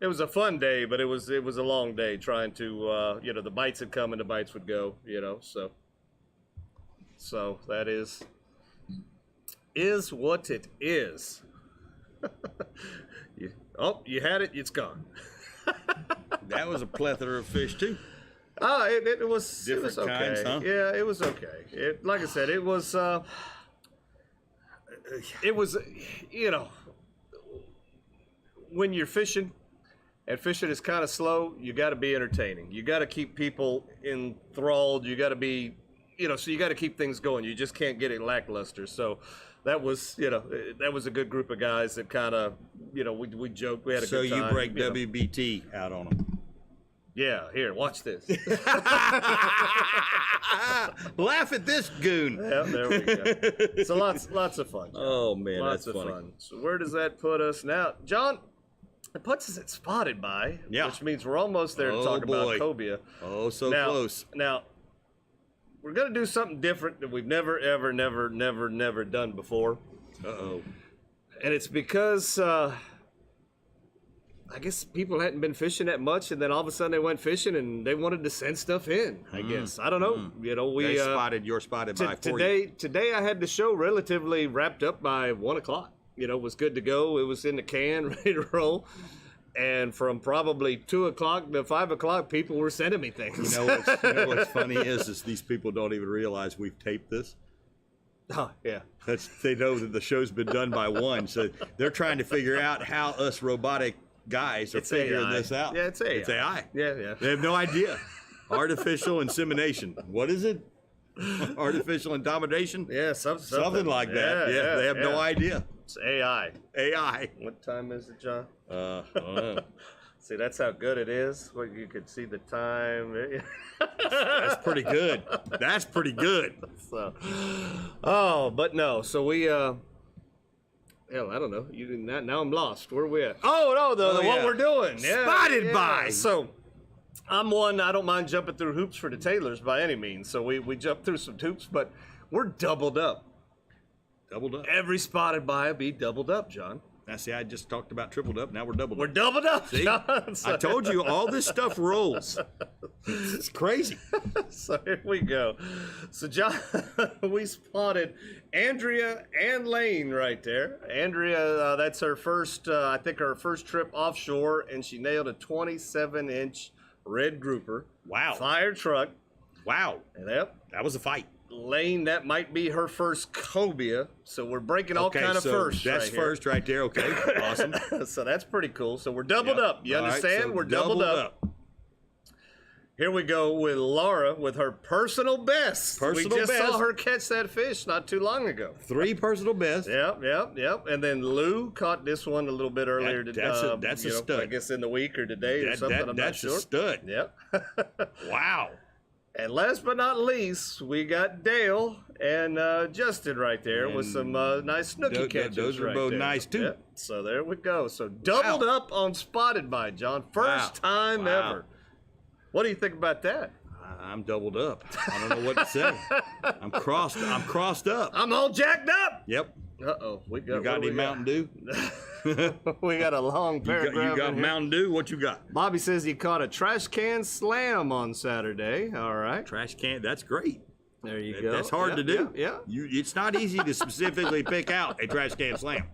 It was a fun day, but it was a long day trying to. The bites had come and the bites would go. So that is what it is. You had it. It's gone. That was a plethora of fish too. It was Different okay. kinds, huh? Yeah, it was okay. Like I said, it was when you're fishing, and fishing is kind of slow, you got to be entertaining. You got to keep people enthralled. You got to be, so you got to keep things going. You just can't get it lackluster. So that was a good group of guys that kind of, we joked. We had a So good time. you break WBT out on them. Yeah, here, watch this. Laugh at this goon. Yeah, there we go. So lots of fun. John. Oh man, Lots that's of funny. fun. So where does that put us now, John? It puts us at Spotted By, Yeah. which means we're almost there to Oh, talk boy. about Cobia. Oh, so Now, close. Now, we're gonna do something different that we've never, ever, never done before, Uh-oh. and it's because I guess people hadn't been fishing that much, and then all of a sudden they went fishing and they wanted to send stuff in. I guess I don't know. You know, we They spotted by for you. Today I had the show relatively wrapped up by 1 o'clock. You know, it was good to go. It was in the can, ready to roll. And from probably 2 o'clock to 5 o'clock, people were sending me things. You know what's funny is these people don't even realize we've taped this. Oh, yeah. They know that the show's been done by 1, so they're trying to figure out how us robotic guys are figuring this out. Yeah, it's AI. It's AI. Yeah. They have no idea. Artificial insemination. What is it? Artificial indomination? Yeah, Something like that. Yeah, they have no idea. It's AI. AI. What time is it, John? I don't know. See, that's how good it is. Well, you could see the time. That's pretty good. That's pretty good. So, but no. So we, hell, I don't know. You didn't. Now I'm lost. Where are we at? Oh no, what we're doing. Yeah, Spotted by. So, I'm one. I don't mind jumping through hoops for the tailors by any means. So we jumped through some hoops, but we're doubled up. Doubled up. Every spotted by will be doubled up, John. Now, see, I just talked about tripled up. Now we're doubled We're up. doubled up, See? John. So, I told you all this stuff rolls. It's crazy. so here we go. So, John, we spotted Andrea and Lane right there. Andrea, that's her first, I think her first trip offshore, and she nailed a 27-inch red grouper. Wow. Fire truck. Wow. Yep. That was a fight. Lane, that might be her first cobia. So we're breaking all kind of firsts. That's right first right there. Okay. Awesome. So that's pretty cool. So we're doubled up. You All right, understand? so we're doubled up. Here we go with Laura with her personal best. We just saw her catch that fish not too long ago. 3 personal bests. Yep. And then Lou caught this one a little bit earlier today. That's a stud. I guess in the week or today or something. I'm not sure. That's a stud. Yep. Wow. And last but not least, we got Dale and Justin right there with some nice snooky catches. Those are right both there. nice too. Yep. So there we go. So doubled up on spotted by John. First time ever. What do you think about that? I'm doubled up. I don't know what to say. I'm crossed up. I'm all jacked up. Yep. Uh-oh. You got any Mountain Dew? We got a long paragraph. You got in here. Mountain Dew? What you got? Bobby says he caught a trash can slam on Saturday. All right. Trash can. That's great. There you go. That's hard to do. Yeah. It's not easy to specifically pick out a trash can slam.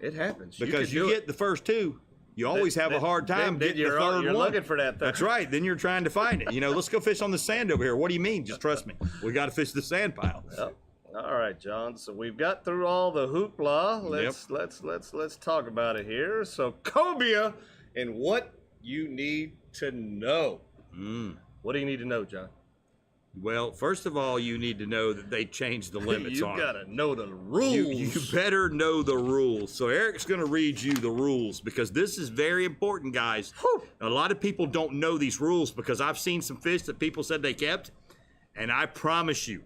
It happens. Because you get the first 2. You always have a hard time getting the third one. You're looking for that third. That's right. Then you're trying to find it. Let's go fish on the sand over here. What do you mean? Just trust me. We got to fish the sand pile. Yep. All right, John. So we've got through all the hoopla. Let's talk about it here. So Cobia and what you need to know. What do you need to know, John? Well, first of all, you need to know that they changed the limits on it. You gotta know the rules. You better know the rules. So Eric's going to read you the rules because this is very important, guys. Whew. A lot of people don't know these rules because I've seen some fish that people said they kept, and I promise you,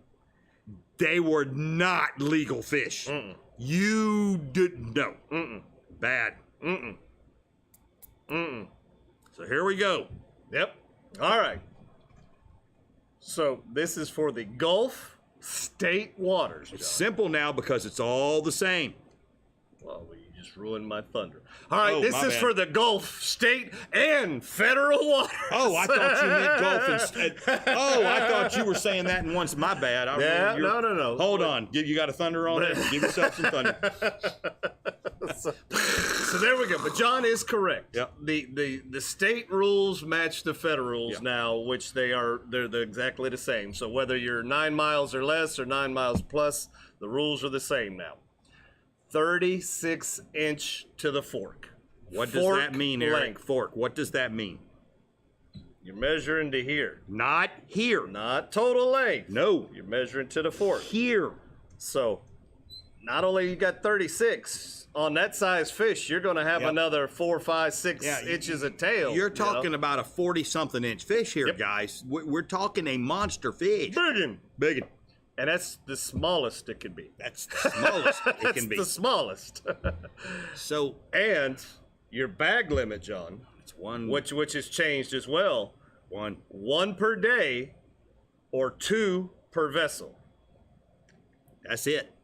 they were not legal fish. You didn't know. Bad. So here we go. Yep. All right. So this is for the Gulf State waters, John. It's simple now because it's all the same. Well, you just ruined my thunder. All right, this my is bad. for the Gulf State and federal waters. Oh, I thought you meant Gulf and... Oh, I thought you were saying that in once. My bad. Yeah, no. Hold on. You got a thunder on it? Give yourself some thunder. So there we go. But John is correct. Yep. The state rules match the federal rules now, which they're exactly the same. So whether you're 9 miles or less or 9 miles plus, the rules are the same now. 36-inch to the fork. What does that mean, Eric? Length. Fork. What does that mean? You're measuring to here. Not here. Not total length. No. You're measuring to the fork. Here. So not only you got 36 on that size fish, you're going to have another 4, 5, 6 inches of tail. You're talking about a 40-something inch fish here, guys. We're talking a monster fish. Biggin. And that's the smallest it can be. That's the smallest it can be. That's the smallest. So, and your bag limit, John, it's one, which has changed as well. One per day or 2 per vessel. That's it.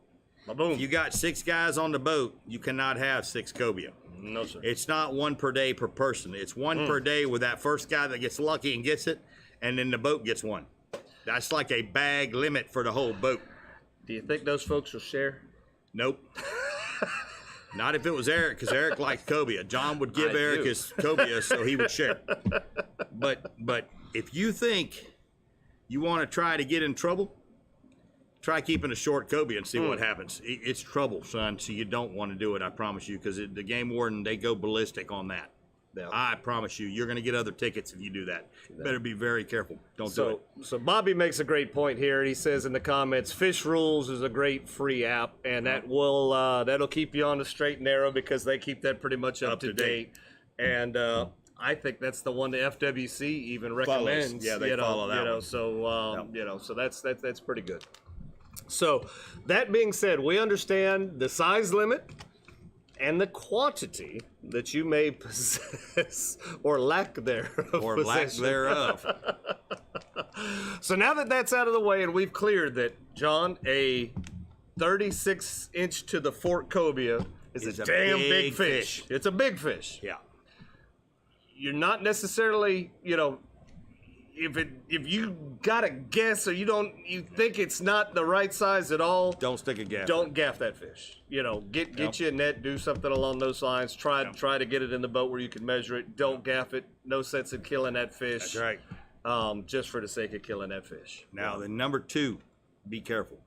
Boom. If you got 6 guys on the boat, you cannot have 6 cobia. No, sir. It's not 1 per day per person. It's 1 per day with that first guy that gets lucky and gets it, and then the boat gets 1. That's like a bag limit for the whole boat. Do you think those folks will share? Nope. Not if it was Eric, because Eric likes cobia. John would give Eric his cobia so he would share. But if you think you want to try to get in trouble, try keeping a short cobia and see what happens. It's trouble, son, so you don't want to do it, I promise you, because the game warden, they go ballistic on that. Yeah. I promise you're going to get other tickets if you do that. You better be very careful. Don't do it. So Bobby makes a great point here. He says in the comments, Fish Rules is a great free app, and that'll keep you on the straight and narrow because they keep that pretty much up to date. And I think that's the one the FWC even recommends. Follows. Yeah, they follow that one. So that's pretty good. So that being said, we understand the size limit and the quantity that you may possess or lack thereof. Or lack thereof. So now that that's out of the way and we've cleared that, John, a 36-inch to the fork cobia is a damn big fish. It's a big fish. Yeah. You're not necessarily, if you gotta guess or you think it's not the right size at all, don't stick a gaff. Don't gaff that fish. Get you a net, do something along those lines. Try to get it in the boat where you can measure it. Don't gaff it. No sense in killing that fish. That's right. Just for the sake of killing that fish. Now, the number 2, be careful.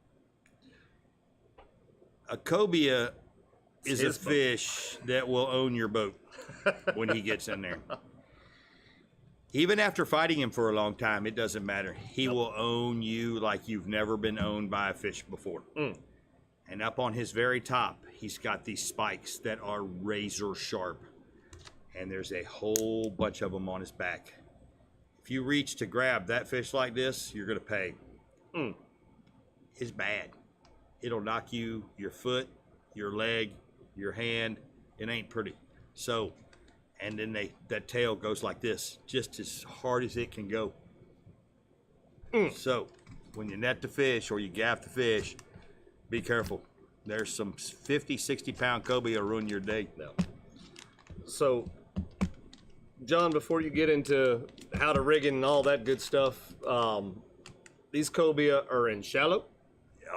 A cobia is a fish that will own your boat when he gets in there. Even after fighting him for a long time, it doesn't matter. He will own you like you've never been owned by a fish before. And up on his very top, he's got these spikes that are razor sharp. And there's a whole bunch of them on his back. If you reach to grab that fish like this, you're going to pay. It's bad. It'll knock you, your foot, your leg, your hand. It ain't pretty. So, and then that tail goes like this, just as hard as it can go. So, when you net the fish or you gaff the fish, be careful. There's some 50, 60-pound cobia will ruin your day. No. So, John, before you get into how to rig and all that good stuff, these cobia are in shallow.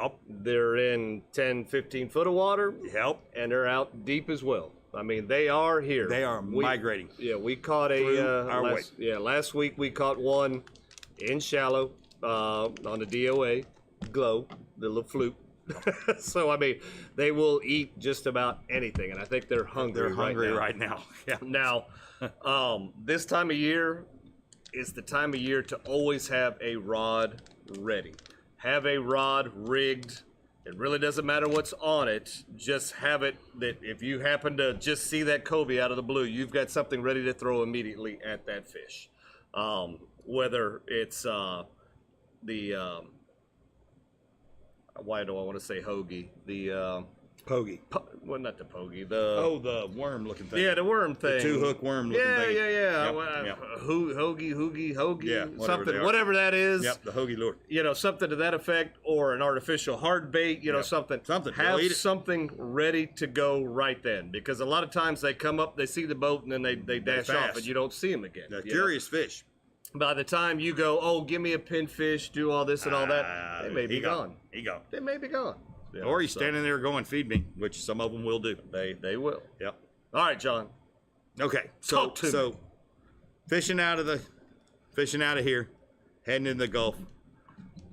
Yep. They're in 10, 15 foot of water. Yep. And they're out deep as well. I mean, they are here. They are migrating. Yeah, we caught last week we caught one in shallow on the DOA glow, the little fluke. So I mean, they will eat just about anything, and I think they're hungry. They're hungry right now. Yeah. Now, this time of year is the time of year to always have a rod ready. Have a rod rigged. It really doesn't matter what's on it. Just have it that if you happen to just see that cobia out of the blue, you've got something ready to throw immediately at that fish. Whether it's why do I want to say hoagie? The Pogie. Well, not the pogie. The worm-looking thing. Yeah, the worm thing. The 2-hook worm-looking thing. Yeah. Yep. Hoagie. Yeah, something, whatever that is. Yep, the hoagie lure. Something to that effect, or an artificial hard bait. Something. Have something ready to go right then, because a lot of times they come up, they see the boat, and then they dash off, and you don't see them again. They're curious fish. By the time you go, oh, give me a pinfish, do all this and all that, they may be gone. They may be gone. Or he's standing there going, feed me, which some of them will do. They will. Yep. All right, John. Okay. So fishing out of here, heading into the Gulf.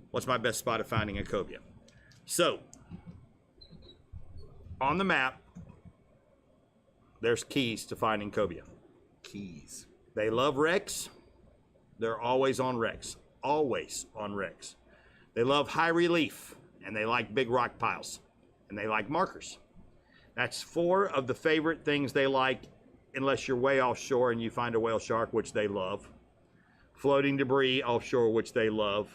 What's my best spot of finding a cobia? So on the map, there's keys to finding cobia. Keys. They love wrecks. They're always on wrecks. Always on wrecks. They love high relief. And they like big rock piles, and they like markers. That's 4 of the favorite things they like, unless you're way offshore and you find a whale shark, which they love. Floating debris offshore, which they love.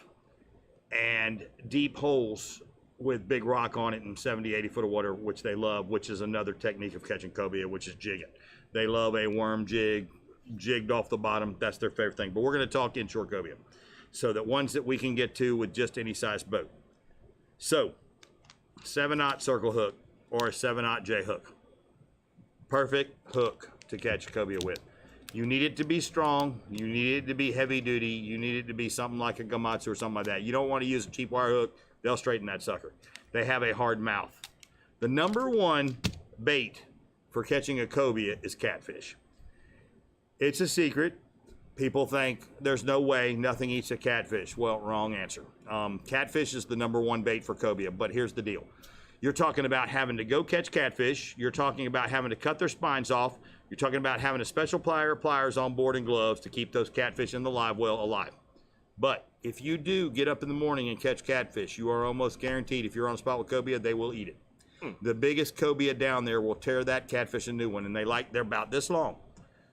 And deep holes with big rock on it in 70, 80 foot of water, which they love, which is another technique of catching cobia, which is jigging. They love a worm jig, jigged off the bottom. That's their favorite thing. But we're going to talk inshore cobia. So that ones that we can get to with just any size boat. So, 7/0 circle hook or a 7/0 J hook. Perfect hook to catch a cobia with. You need it to be strong. You need it to be heavy duty. You need it to be something like a gamatsu or something like that. You don't want to use a cheap wire hook. They'll straighten that sucker. They have a hard mouth. The number one bait for catching a cobia is catfish. It's a secret. People think there's no way nothing eats a catfish. Well, wrong answer. Catfish is the number one bait for cobia, but here's the deal. You're talking about having to go catch catfish. You're talking about having to cut their spines off. You're talking about having a special pliers on board and gloves to keep those catfish in the live well alive. But if you do get up in the morning and catch catfish, you are almost guaranteed if you're on a spot with cobia, they will eat it. The biggest cobia down there will tear that catfish a new one, and they're about this long.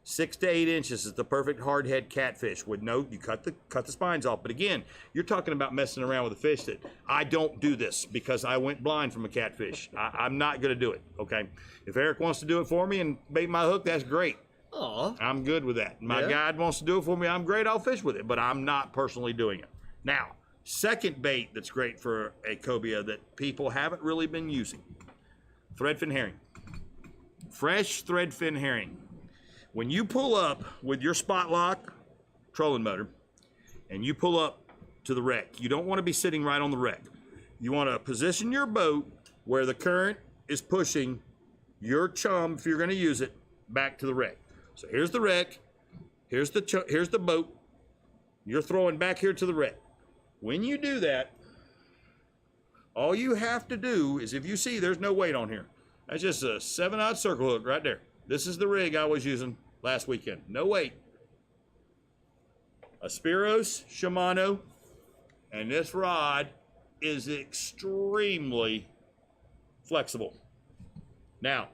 6 to 8 inches is the perfect hard head catfish with you cut the spines off. But again, you're talking about messing around with a fish that I don't do this because I went blind from a catfish. I'm not going to do it, okay? If Eric wants to do it for me and bait my hook, that's great. Aw. I'm good with that. My guide wants to do it for me, I'm great, I'll fish with it, but I'm not personally doing it. Now, second bait that's great for a cobia that people haven't really been using, threadfin herring. Fresh threadfin herring. When you pull up with your spot lock trolling motor and you pull up to the wreck, you don't want to be sitting right on the wreck. You want to position your boat where the current is pushing your chum, if you're going to use it, back to the wreck. So here's the wreck, here's the boat, you're throwing back here to the wreck. When you do that, all you have to do is, if you see there's no weight on here, that's just a 7/0 circle hook right there. This is the rig I was using last weekend. No weight. A Spiros Shimano, and this rod is extremely flexible. Now,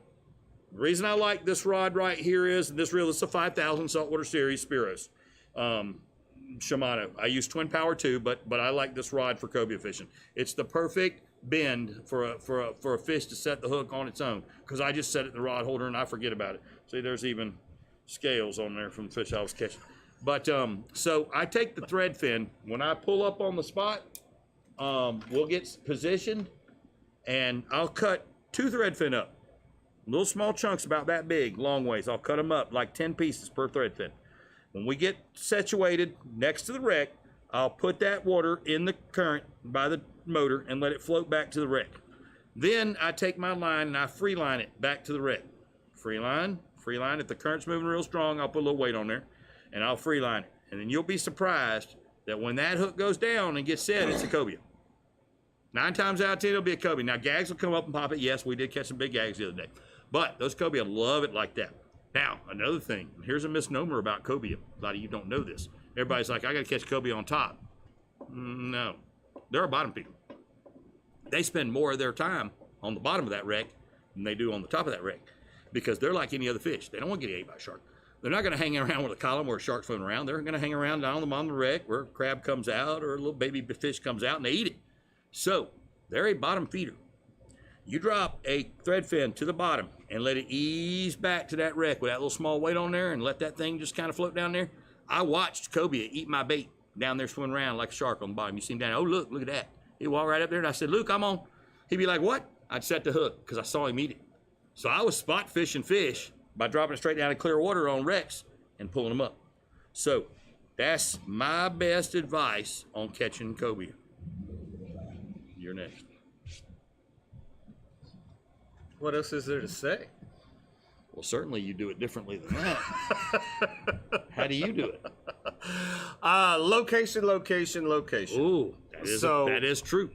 the reason I like this rod right here is, this reel is a 5000 saltwater series Spiros Shimano. I use twin power too, but I like this rod for cobia fishing. It's the perfect bend for a fish to set the hook on its own, because I just set it in the rod holder and I forget about it. See, there's even scales on there from the fish I was catching. But so I take the thread fin. When I pull up on the spot, we'll get positioned, and I'll cut 2 thread fin up, little small chunks about that big, long ways. I'll cut them up like 10 pieces per thread fin. When we get situated next to the wreck, I'll put that water in the current by the motor and let it float back to the wreck. Then I take my line and I free line it back to the wreck. Free line. If the current's moving real strong, I'll put a little weight on there and I'll free line it. And then you'll be surprised that when that hook goes down and gets set, it's a cobia. 9 times out of 10, it'll be a cobia. Now, gags will come up and pop it. Yes, we did catch some big gags the other day. But those cobia love it like that. Now, another thing, here's a misnomer about cobia. A lot of you don't know this. Everybody's like, I got to catch cobia on top. No, they're a bottom feeder. They spend more of their time on the bottom of that wreck than they do on the top of that wreck, because they're like any other fish. They don't want to get ate by a shark. They're not going to hang around with a column where a shark's swimming around. They're going to hang around down on the bottom of the wreck where a crab comes out or a little baby fish comes out and they eat it. So they're a bottom feeder. You drop a thread fin to the bottom and let it ease back to that wreck with that little small weight on there and let that thing just kind of float down there. I watched cobia eat my bait down there swimming around like a shark on the bottom. You see him down there, oh, look at that. He'd walk right up there and I said, Luke, I'm on. He'd be like, what? I'd set the hook because I saw him eat it. So I was spot fishing fish by dropping it straight down in clear water on wrecks and pulling them up. So that's my best advice on catching cobia. You're next. What else is there to say? Well, certainly you do it differently than that. How do you do it? Location. Ooh, that is true.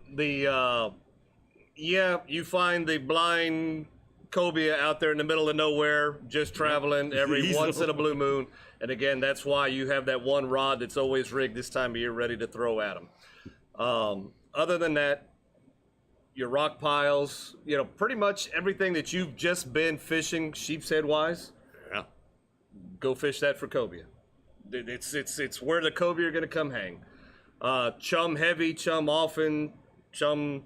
You find the blind cobia out there in the middle of nowhere, just traveling every once in a blue moon. And again, that's why you have that one rod that's always rigged this time of year ready to throw at them. Other than that, your rock piles, pretty much everything that you've just been fishing sheep's head wise, go fish that for cobia. It's where the cobia are going to come hang. Chum heavy, chum often, chum.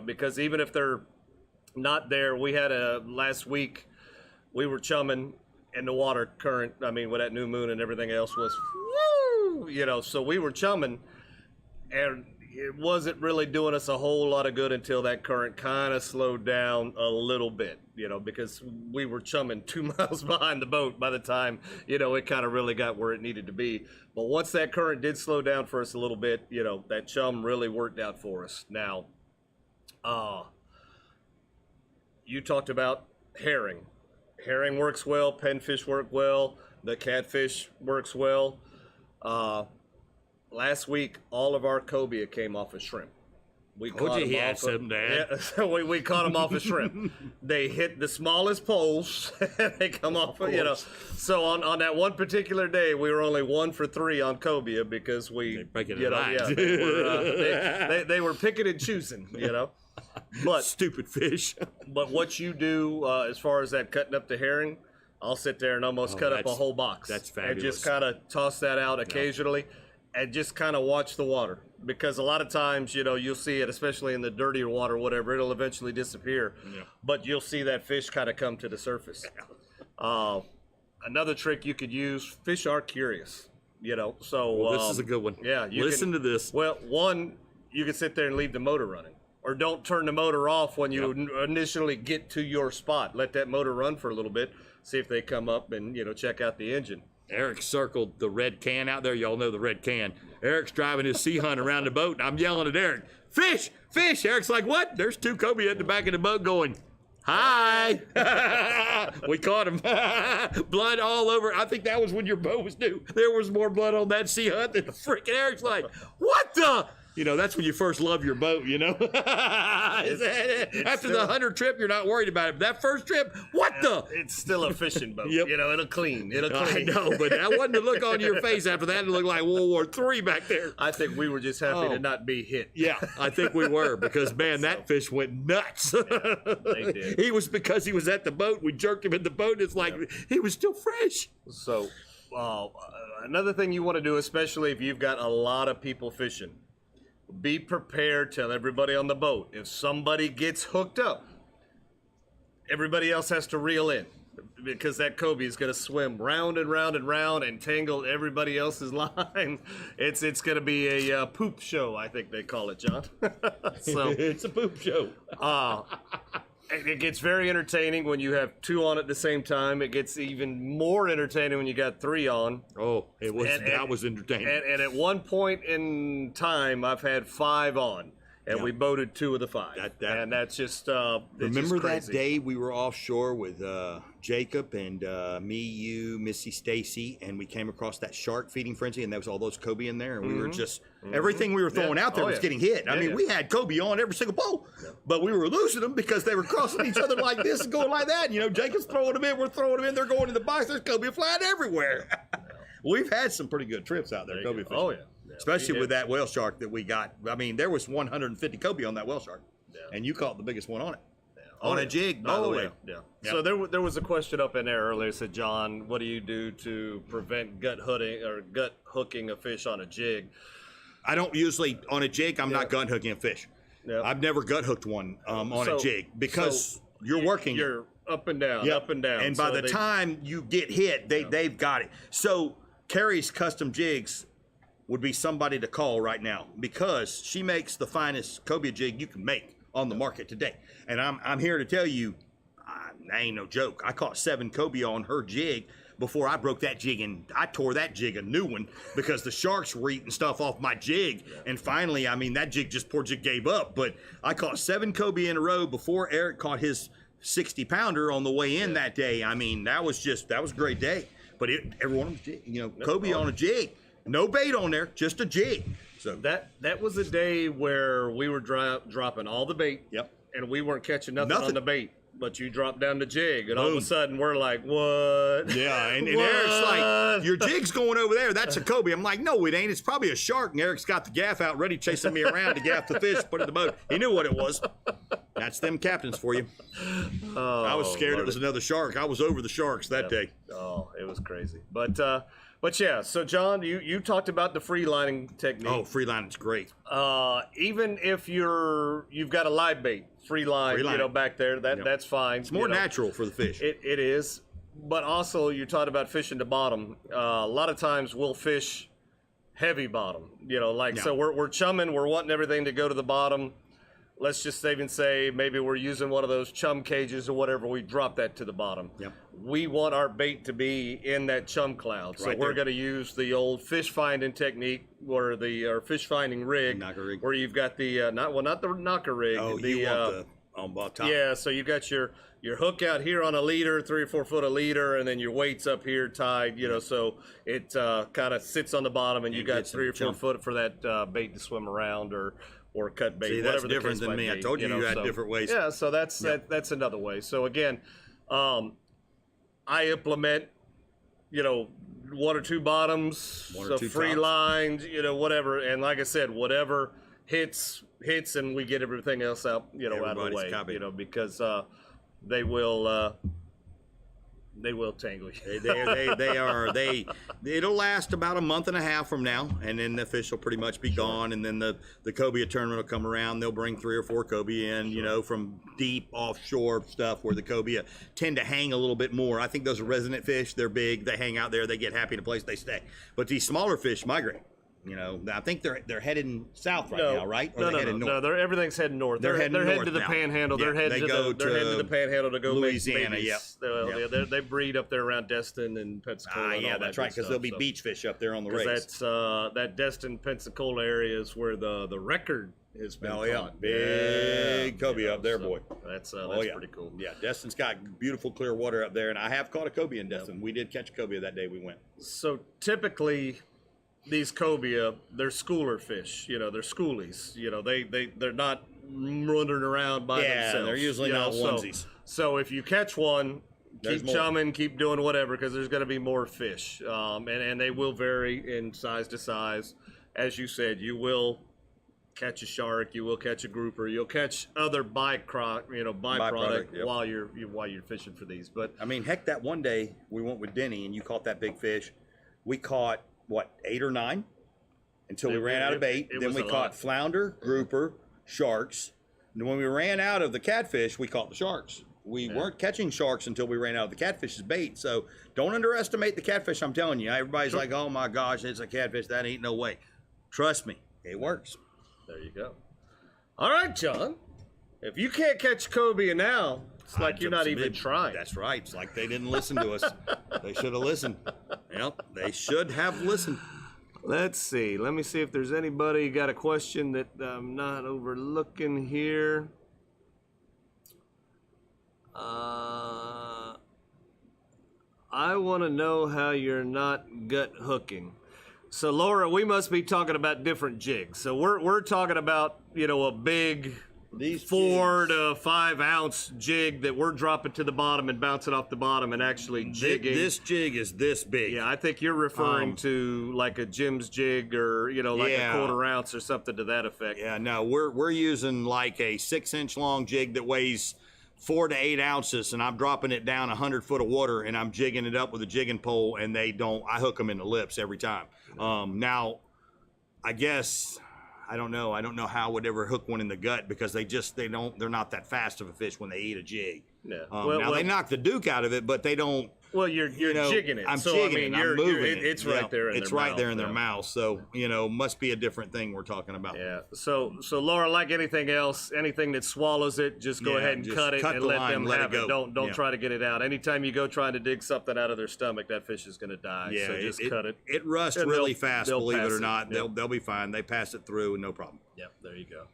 Because even if they're not there, we had last week, we were chumming and the water current, with that new moon and everything else was, woo, so we were chumming and, it wasn't really doing us a whole lot of good until that current kind of slowed down a little bit, because we were chumming 2 miles behind the boat by the time, it kind of really got where it needed to be. But once that current did slow down for us a little bit, that chum really worked out for us. Now, you talked about herring. Herring works well, pinfish work well, the catfish works well. Last week, all of our cobia came off of shrimp. We caught them off of, yeah, we caught them off of shrimp. They hit the smallest poles. They come off of, So on that one particular day, we were only 1 for 3 on cobia because we, they were picking and choosing, But stupid fish. But what you do as far as that cutting up the herring, I'll sit there and almost cut up a whole box. That's fabulous. And just kind of toss that out occasionally. And just kind of watch the water, because a lot of times, you'll see it, especially in the dirtier water, whatever, it'll eventually disappear. Yeah. But you'll see that fish kind of come to the surface. Another trick you could use, fish are curious, So this is a good one. Yeah, listen to this. Well, one, you can sit there and leave the motor running, or don't turn the motor off when you initially get to your spot. Let that motor run for a little bit, see if they come up and check out the engine. Eric circled the red can out there. Y'all know the red can. Eric's driving his sea hunt around the boat, and I'm yelling at Eric, fish, fish. Eric's like, what? There's 2 cobia at the back of the boat going, hi. We caught him. Blood all over. I think that was when your boat was new. There was more blood on that sea hunt than freaking Eric's like, what the? That's when you first love your boat, After the 100 trip, you're not worried about it. But that first trip, what the? It's still a fishing boat. Yep. It'll clean. It'll clean. I know, but that wasn't the look on your face after that. It looked like World War III back there. I think we were just happy to not be hit. Yeah, I think we were, because, man, that fish went nuts. They did. Because he was at the boat. We jerked him in the boat. It's like he was still fresh. So, another thing you want to do, especially if you've got a lot of people fishing, be prepared. Tell everybody on the boat, if somebody gets hooked up, everybody else has to reel in, because that cobia is going to swim round and round and round and tangle everybody else's line. It's going to be a poop show, I think they call it, John. So it's a poop show. It gets very entertaining when you have 2 on at the same time. It gets even more entertaining when you got 3 on. Oh, it was. That was entertaining. And at one point in time, I've had 5 on, and we boated 2 of the 5. And that's just remember just that day we were offshore with Jacob and me, you, Missy, Stacy, and we came across that shark feeding frenzy, and there was all those cobia in there, and we were just everything we were throwing out there was getting hit. I mean, we had cobia on every single pole, but we were losing them because they were crossing each other like this and going like that. Jacob's throwing them in, we're throwing them in, they're going in the box. There's cobia flying everywhere. We've had some pretty good trips out there, cobia fishing. Oh, yeah. Especially with that whale shark that we got. I mean, there was 150 cobia on that whale shark, and you caught the biggest one on it. On a jig, by the way. Yeah. So there was a question up in there earlier. It said, John, what do you do to prevent gut hooking a fish on a jig? I don't usually, on a jig, I'm not gut hooking a fish. Yeah. I've never gut hooked one on a jig, because you're working. You're up and down, up and down. And by the time you get hit, they've got it. So Karrie's Custom Jigs would be somebody to call right now, because she makes the finest cobia jig you can make on the market today. And I'm here to tell you, that ain't no joke. I caught 7 cobia on her jig before I broke that jig, and I tore that jig a new one because the sharks were eating stuff off my jig. And finally, that poor jig gave up. But I caught 7 cobia in a row before Eric caught his 60-pounder on the way in that day. That was a great day. But everyone on the jig, cobia on a jig. No bait on there, just a jig. So that was a day where we were dropping all the bait. Yep. And we weren't catching nothing on the bait. But you dropped down the jig, and all of a sudden we're like, what? Yeah, and Eric's like, your jig's going over there. That's a cobia. I'm like, no, it ain't. It's probably a shark. And Eric's got the gaff out ready, chasing me around to gaff the fish, put it in the boat. He knew what it was. That's them captains for you. I was scared it was another shark. I was over the sharks that day. Oh, it was crazy. But yeah, so John, you talked about the free lining technique. Oh, free lining's great. Even if you've got a live bait, free line, back there, that's fine. It's more natural for the fish. It is. But also, you talked about fishing the bottom. A lot of times we'll fish heavy bottom. You know, like, so we're chumming, we're wanting everything to go to the bottom. Let's just even say maybe we're using one of those chum cages or whatever. We drop that to the bottom. Yep. We want our bait to be in that chum cloud. So we're going to use the old fish finding technique or fish finding rig. Knocker rig. Where you've got the, not the knocker rig. Oh, you want the on top. Yeah, so you got your hook out here on a leader, 3 or 4 foot a leader, and then your weights up here tied, you know, so it kind of sits on the bottom, and you got 3 or 4 foot for that bait to swim around or cut bait. See, that's different than me. I told you had different ways. Yeah, so that's another way. So again, I implement, you know, 1 or 2 bottoms, free tops. Lines, you know, whatever. And like I said, whatever hits, and we get everything else out, you know, out of the way, you know, because they will tangle you. It'll last about a month and a half from now, and then the fish will pretty much be gone, and then the cobia tournament will come around. They'll bring 3 or 4 cobia in, you know, from deep offshore stuff where the cobia tend to hang a little bit more. I think those are resident fish. They're big. They hang out there. They get happy in a place. They stay. But these smaller fish migrate. You know, I think they're heading south right now, right? Or no, heading north? No, everything's heading north. They're heading to the Panhandle. Yeah, they're heading to the Panhandle to go Louisiana. They breed up there around Destin and Pensacola. Yeah, that's right, because there'll be beach fish up there on the race. That's that Destin, Pensacola area is where the record has been. Oh yeah, big cobia up there, boy. That's pretty cool. Yeah, Destin's got beautiful clear water up there, and I have caught a cobia in Destin. We did catch a cobia that day we went. So typically, these cobia, they're schooler fish. You know, they're schoolies. You know, they're not running around by themselves. Yeah, they're usually not onesies. So if you catch one, keep chumming, keep doing whatever, because there's going to be more fish. And they will vary in size to size. As you said, you will catch a shark, you will catch a grouper, you'll catch other byproduct while you're fishing for these. But I mean, heck, that one day we went with Denny and you caught that big fish. We caught 8 or 9 until we ran out of bait. Then we caught flounder, grouper, sharks. And when we ran out of the catfish, we caught the sharks. We weren't catching sharks until we ran out of the catfish's bait. So don't underestimate the catfish, I'm telling you. Everybody's like, oh my gosh, it's a catfish. That ain't no way. Trust me, it works. There you go. All right, John. If you can't catch cobia now, it's like you're not even trying. That's right. It's like they didn't listen to us. They should have listened. Yep, they should have listened. Let's see. Let me see if there's anybody got a question that I'm not overlooking here. I want to know how you're not gut hooking. So Laura, we must be talking about different jigs. So we're talking about, you know, a big 4 to 5 ounce jig that we're dropping to the bottom and bouncing off the bottom and actually jigging. This jig is this big. Yeah, I think you're referring to like a Jim's jig or, you know, like a 1/4 ounce or something to that effect. Yeah, no, we're using like a 6-inch long jig that weighs 4 to 8 ounces, and I'm dropping it down 100 foot of water, and I'm jigging it up with a jigging pole, and I hook them in the lips every time. Now, I guess, I don't know how I would ever hook one in the gut because they're not that fast of a fish when they eat a jig. Yeah. They knock the Duke out of it, but they don't. Well, you're jigging it. I'm so, jigging I mean, it. I'm moving it. It's right there in their mouth. It's right there in their mouth. So, must be a different thing we're talking about. Yeah. So Laura, like anything else, anything that swallows it, just go ahead and cut it and let them have it. Don't try to get it out. Anytime you go trying to dig something out of their stomach, that fish is going to die. Yeah. So just cut it. It rusts really fast, believe it or not. They'll be fine. They pass it through, no problem. Yep. There you go.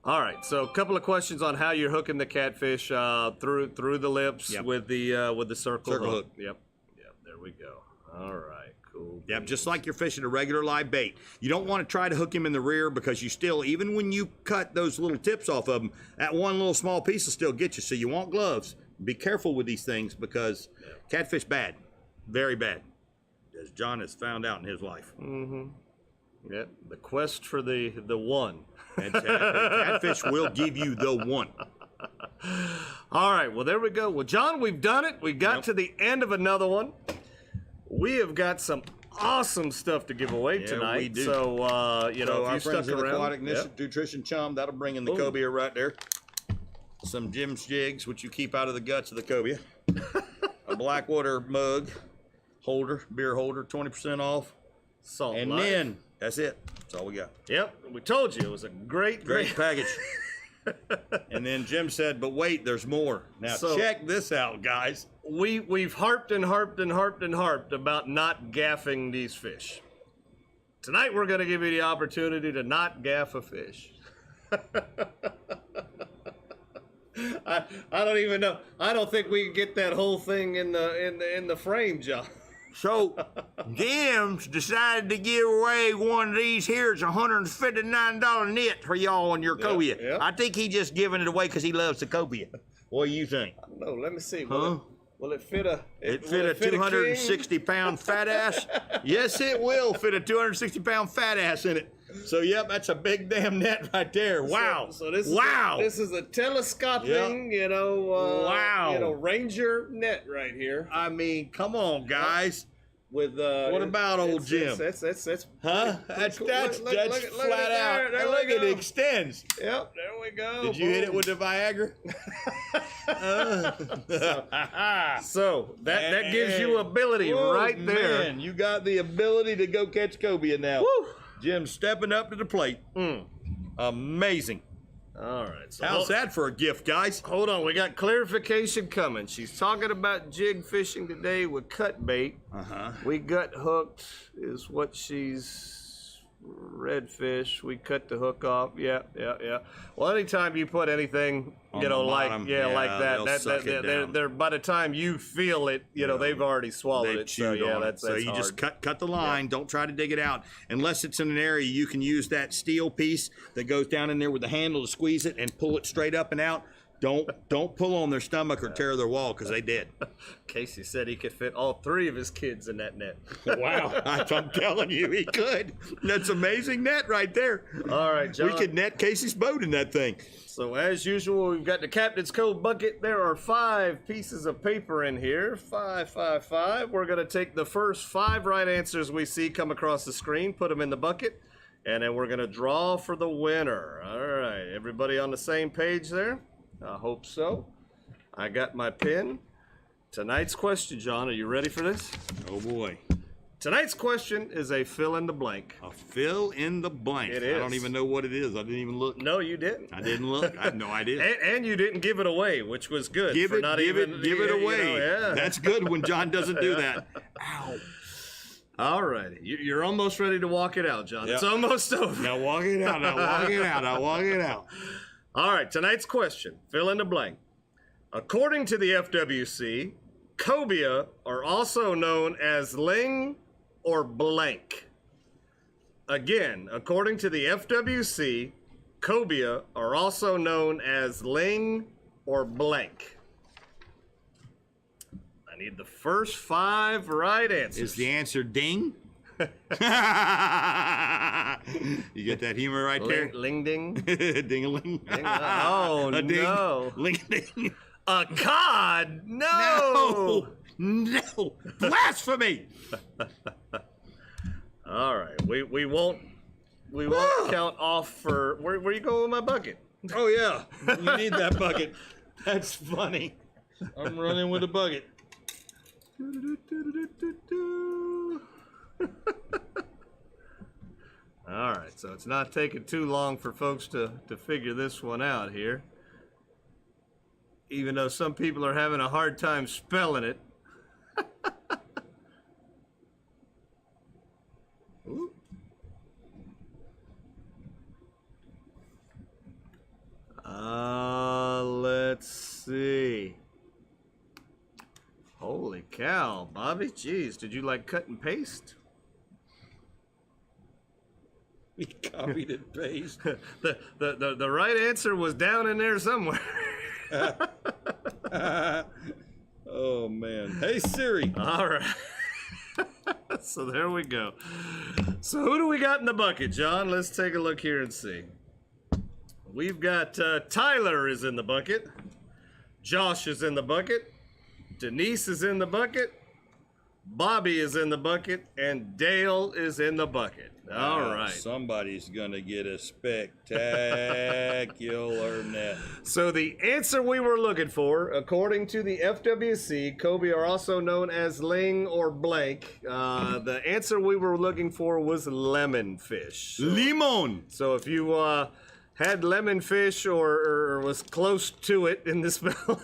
All right, so a couple of questions on how you're hooking the catfish through the lips with the circle hook. Yep, there we go. All right, cool. Yep, just like you're fishing a regular live bait. You don't want to try to hook him in the rear because you still, even when you cut those little tips off of them, that one little small piece will still get you. So you want gloves. Be careful with these things because catfish bad, very bad, as John has found out in his life. Mm-hmm. Yep, the quest for the one. Catfish will give you the one. All right, well, there we go. Well, John, we've done it. We got to the end of another one. We have got some awesome stuff to give away tonight. We do. So, if you stuck around. Aquatic Nutrition Chum, that'll bring in the cobia right there. Some Jim's Jigs, which you keep out of the guts of the cobia. A Blackwater mug holder, beer holder, 20% off. Salt and life. then That's it. That's all we got. Yep, we told you it was a great Package. And then Jim said, but wait, there's more. Now So- check this out, guys. We've harped and harped and harped and harped about not gaffing these fish. Tonight we're going to give you the opportunity to not gaff a fish. I don't even know. I don't think we can get that whole thing in the frame, John. So Jim's decided to give away one of these here. It's $159 net for y'all on your Cobia. yeah. I think he just giving it away because he loves the Cobia. What do you think? No, let me see. Huh? Will it fit a? It will fit a king? 260-pound fat ass. Yes, it will fit a 260-pound fat ass in it. So, yep, that's a big damn net right there. Wow. So this wow. This is a telescoping, Wow. Ranger net right here. I mean, come on, guys. With What about old Jim? That's Huh? That's cool. that's Look at flat out. there we Look, it go. extends. Yep, there we go. Did you hit it Boom. with the Viagra? So that gives you ability right there. Man, you got the ability to go catch Cobia now. Woo. Jim's stepping up to the plate. Amazing. All right. So How's that for a gift, guys? Hold on, we got clarification coming. She's talking about jig fishing today with cut bait. We gut hooked is what she's redfish. We cut the hook off. Yeah. Well, anytime you put anything, On you know, the like bottom, like they'll that, suck it down. they're by the time you feel it, you know, they've already swallowed They've it. So chewed yeah, on it. that's So you just hard. cut the line. Don't try to dig it out unless it's in an area you can use that steel piece that goes down in there with the handle to squeeze it and pull it straight up and out. Don't pull on their stomach or tear their wall because they did. Casey said he could fit all 3 of his kids in that net. Wow, I'm telling you, he could. That's amazing net right there. All right, John. We could net Casey's boat in that thing. So as usual, we've got the Captain's Cove bucket. There are 5 pieces of paper in here. 5, 5, 5. We're going to take the first 5 right answers we see come across the screen, put them in the bucket, and then we're going to draw for the winner. All right, everybody on the same page there? I hope so. I got my pen. Tonight's question, John, are you ready for this? Oh boy. Tonight's question is a fill in the blank. A fill in the blank. It I don't is. even know what it is. I didn't even look. No, you didn't. I didn't look. I have no idea. And you didn't give it away, which was good. Give for it, not give even, it, give it you away. know, yeah. That's good when John doesn't do that. Ow. All righty. You're almost ready to walk it out, John. Yep. It's almost over. Now walk it out. Now walk it out. Now walk it out. All right, tonight's question, fill in the blank. According to the FWC, cobia are also known as ling or blank. Again, according to the FWC, cobia are also known as ling or blank. I need the first 5 right answers. Is the answer ding? You get that humor right there? Ling ding? Ding-a-ling. Oh, A ding. no. Ling-a-ding. A cod? No! No! Blasphemy! All right, we won't count off for where you going with my bucket? Oh, yeah. You need that bucket. That's funny. I'm running with a bucket. All right, so it's not taking too long for folks to figure this one out here. Even though some people are having a hard time spelling it. Ooh. Let's see. Holy cow, Bobby. Jeez, did you like cut and paste? We copied and pasted. The right answer was down in there somewhere. Oh, man. Hey, Siri. All right. So there we go. So who do we got in the bucket, John? Let's take a look here and see. We've got Tyler is in the bucket. Josh is in the bucket. Denise is in the bucket. Bobby is in the bucket. And Dale is in the bucket. All right. Somebody's going to get a spectacular net. So the answer we were looking for, according to the FWC, Cobia are also known as ling or blank. The answer we were looking for was lemon fish. Limon. So if you had lemon fish or was close to it in the spelling,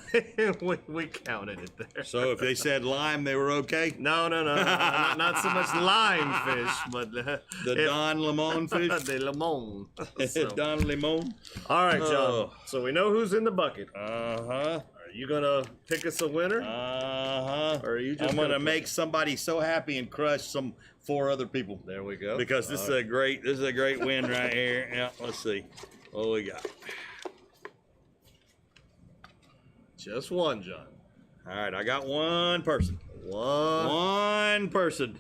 we counted it there. So if they said lime, they were okay? No, not so much lime fish, but The Don Lemon fish? the lemon. So. Don Lemon? All right, John. Oh. So we know who's in the bucket. Uh-huh. Are you gonna pick us a winner? Uh-huh. Or are you just I'm gonna gonna make somebody so happy and crush some 4 other people. There we go. Because this is a great win right here. Yeah, let's see. What we got? Just one, John. All right, I got one person. One. One person.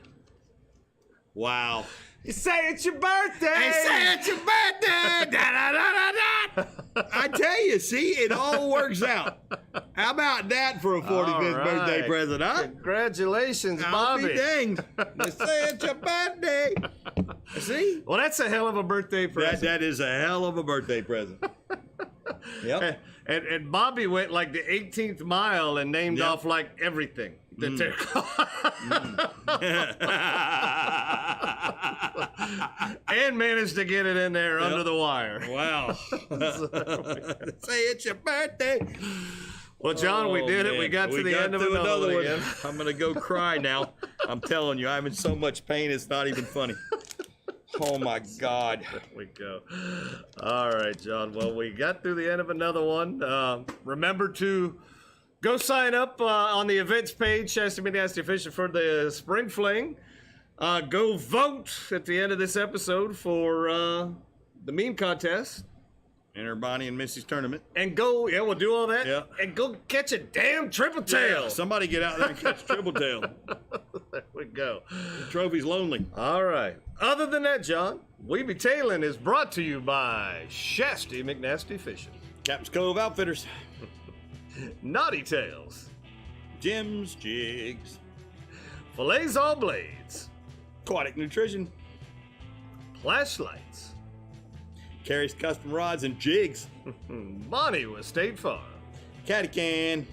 Wow. You say it's your birthday. Hey, say it's your birthday. Da, da, da, da, da. I tell you, see, it all works out. How about that for a 45th birthday present, huh? Congratulations, I'll Bobby. be danged. They say it's your birthday. See? Well, that's a hell of a birthday present. That is a hell of a birthday present. Yep. And Bobby went like the 18th mile and named Yep. off like everything that they're and managed to get it in there under the wire. Wow. Say it's your birthday. Well, John, we did it. We got to the end of another one again. I'm going to go cry now. I'm telling you, I'm in so much pain, it's not even funny. Oh, my God. There we go. All right, John. Well, we got through the end of another one. Remember to go sign up on the events page, Shasta Mid Nasty Fishing, for the Spring Fling. Go vote at the end of this episode for the meme contest. Enter Bonnie and Missy's tournament. And go, we'll do all that. Yeah. And go catch a damn triple tail. Yeah, somebody get out there and catch triple tail. There we go. The trophy's lonely. All right. Other than that, John, We Be Tailin' is brought to you by Shasta McNasty Fishing, Captain's Cove Outfitters. Knotty Tails, Jim's Jigs. Filletzall Blades, Aquatic Nutrition. Plash Lights, Karrie's Custom Rods and Jigs. Bonnie with State Farm, Caddycan.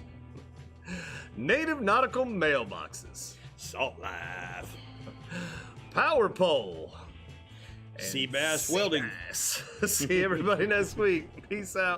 Native Nautical Mailboxes, Salt Life. Power Pole, Sea Bass Welding. See everybody next week. Peace out.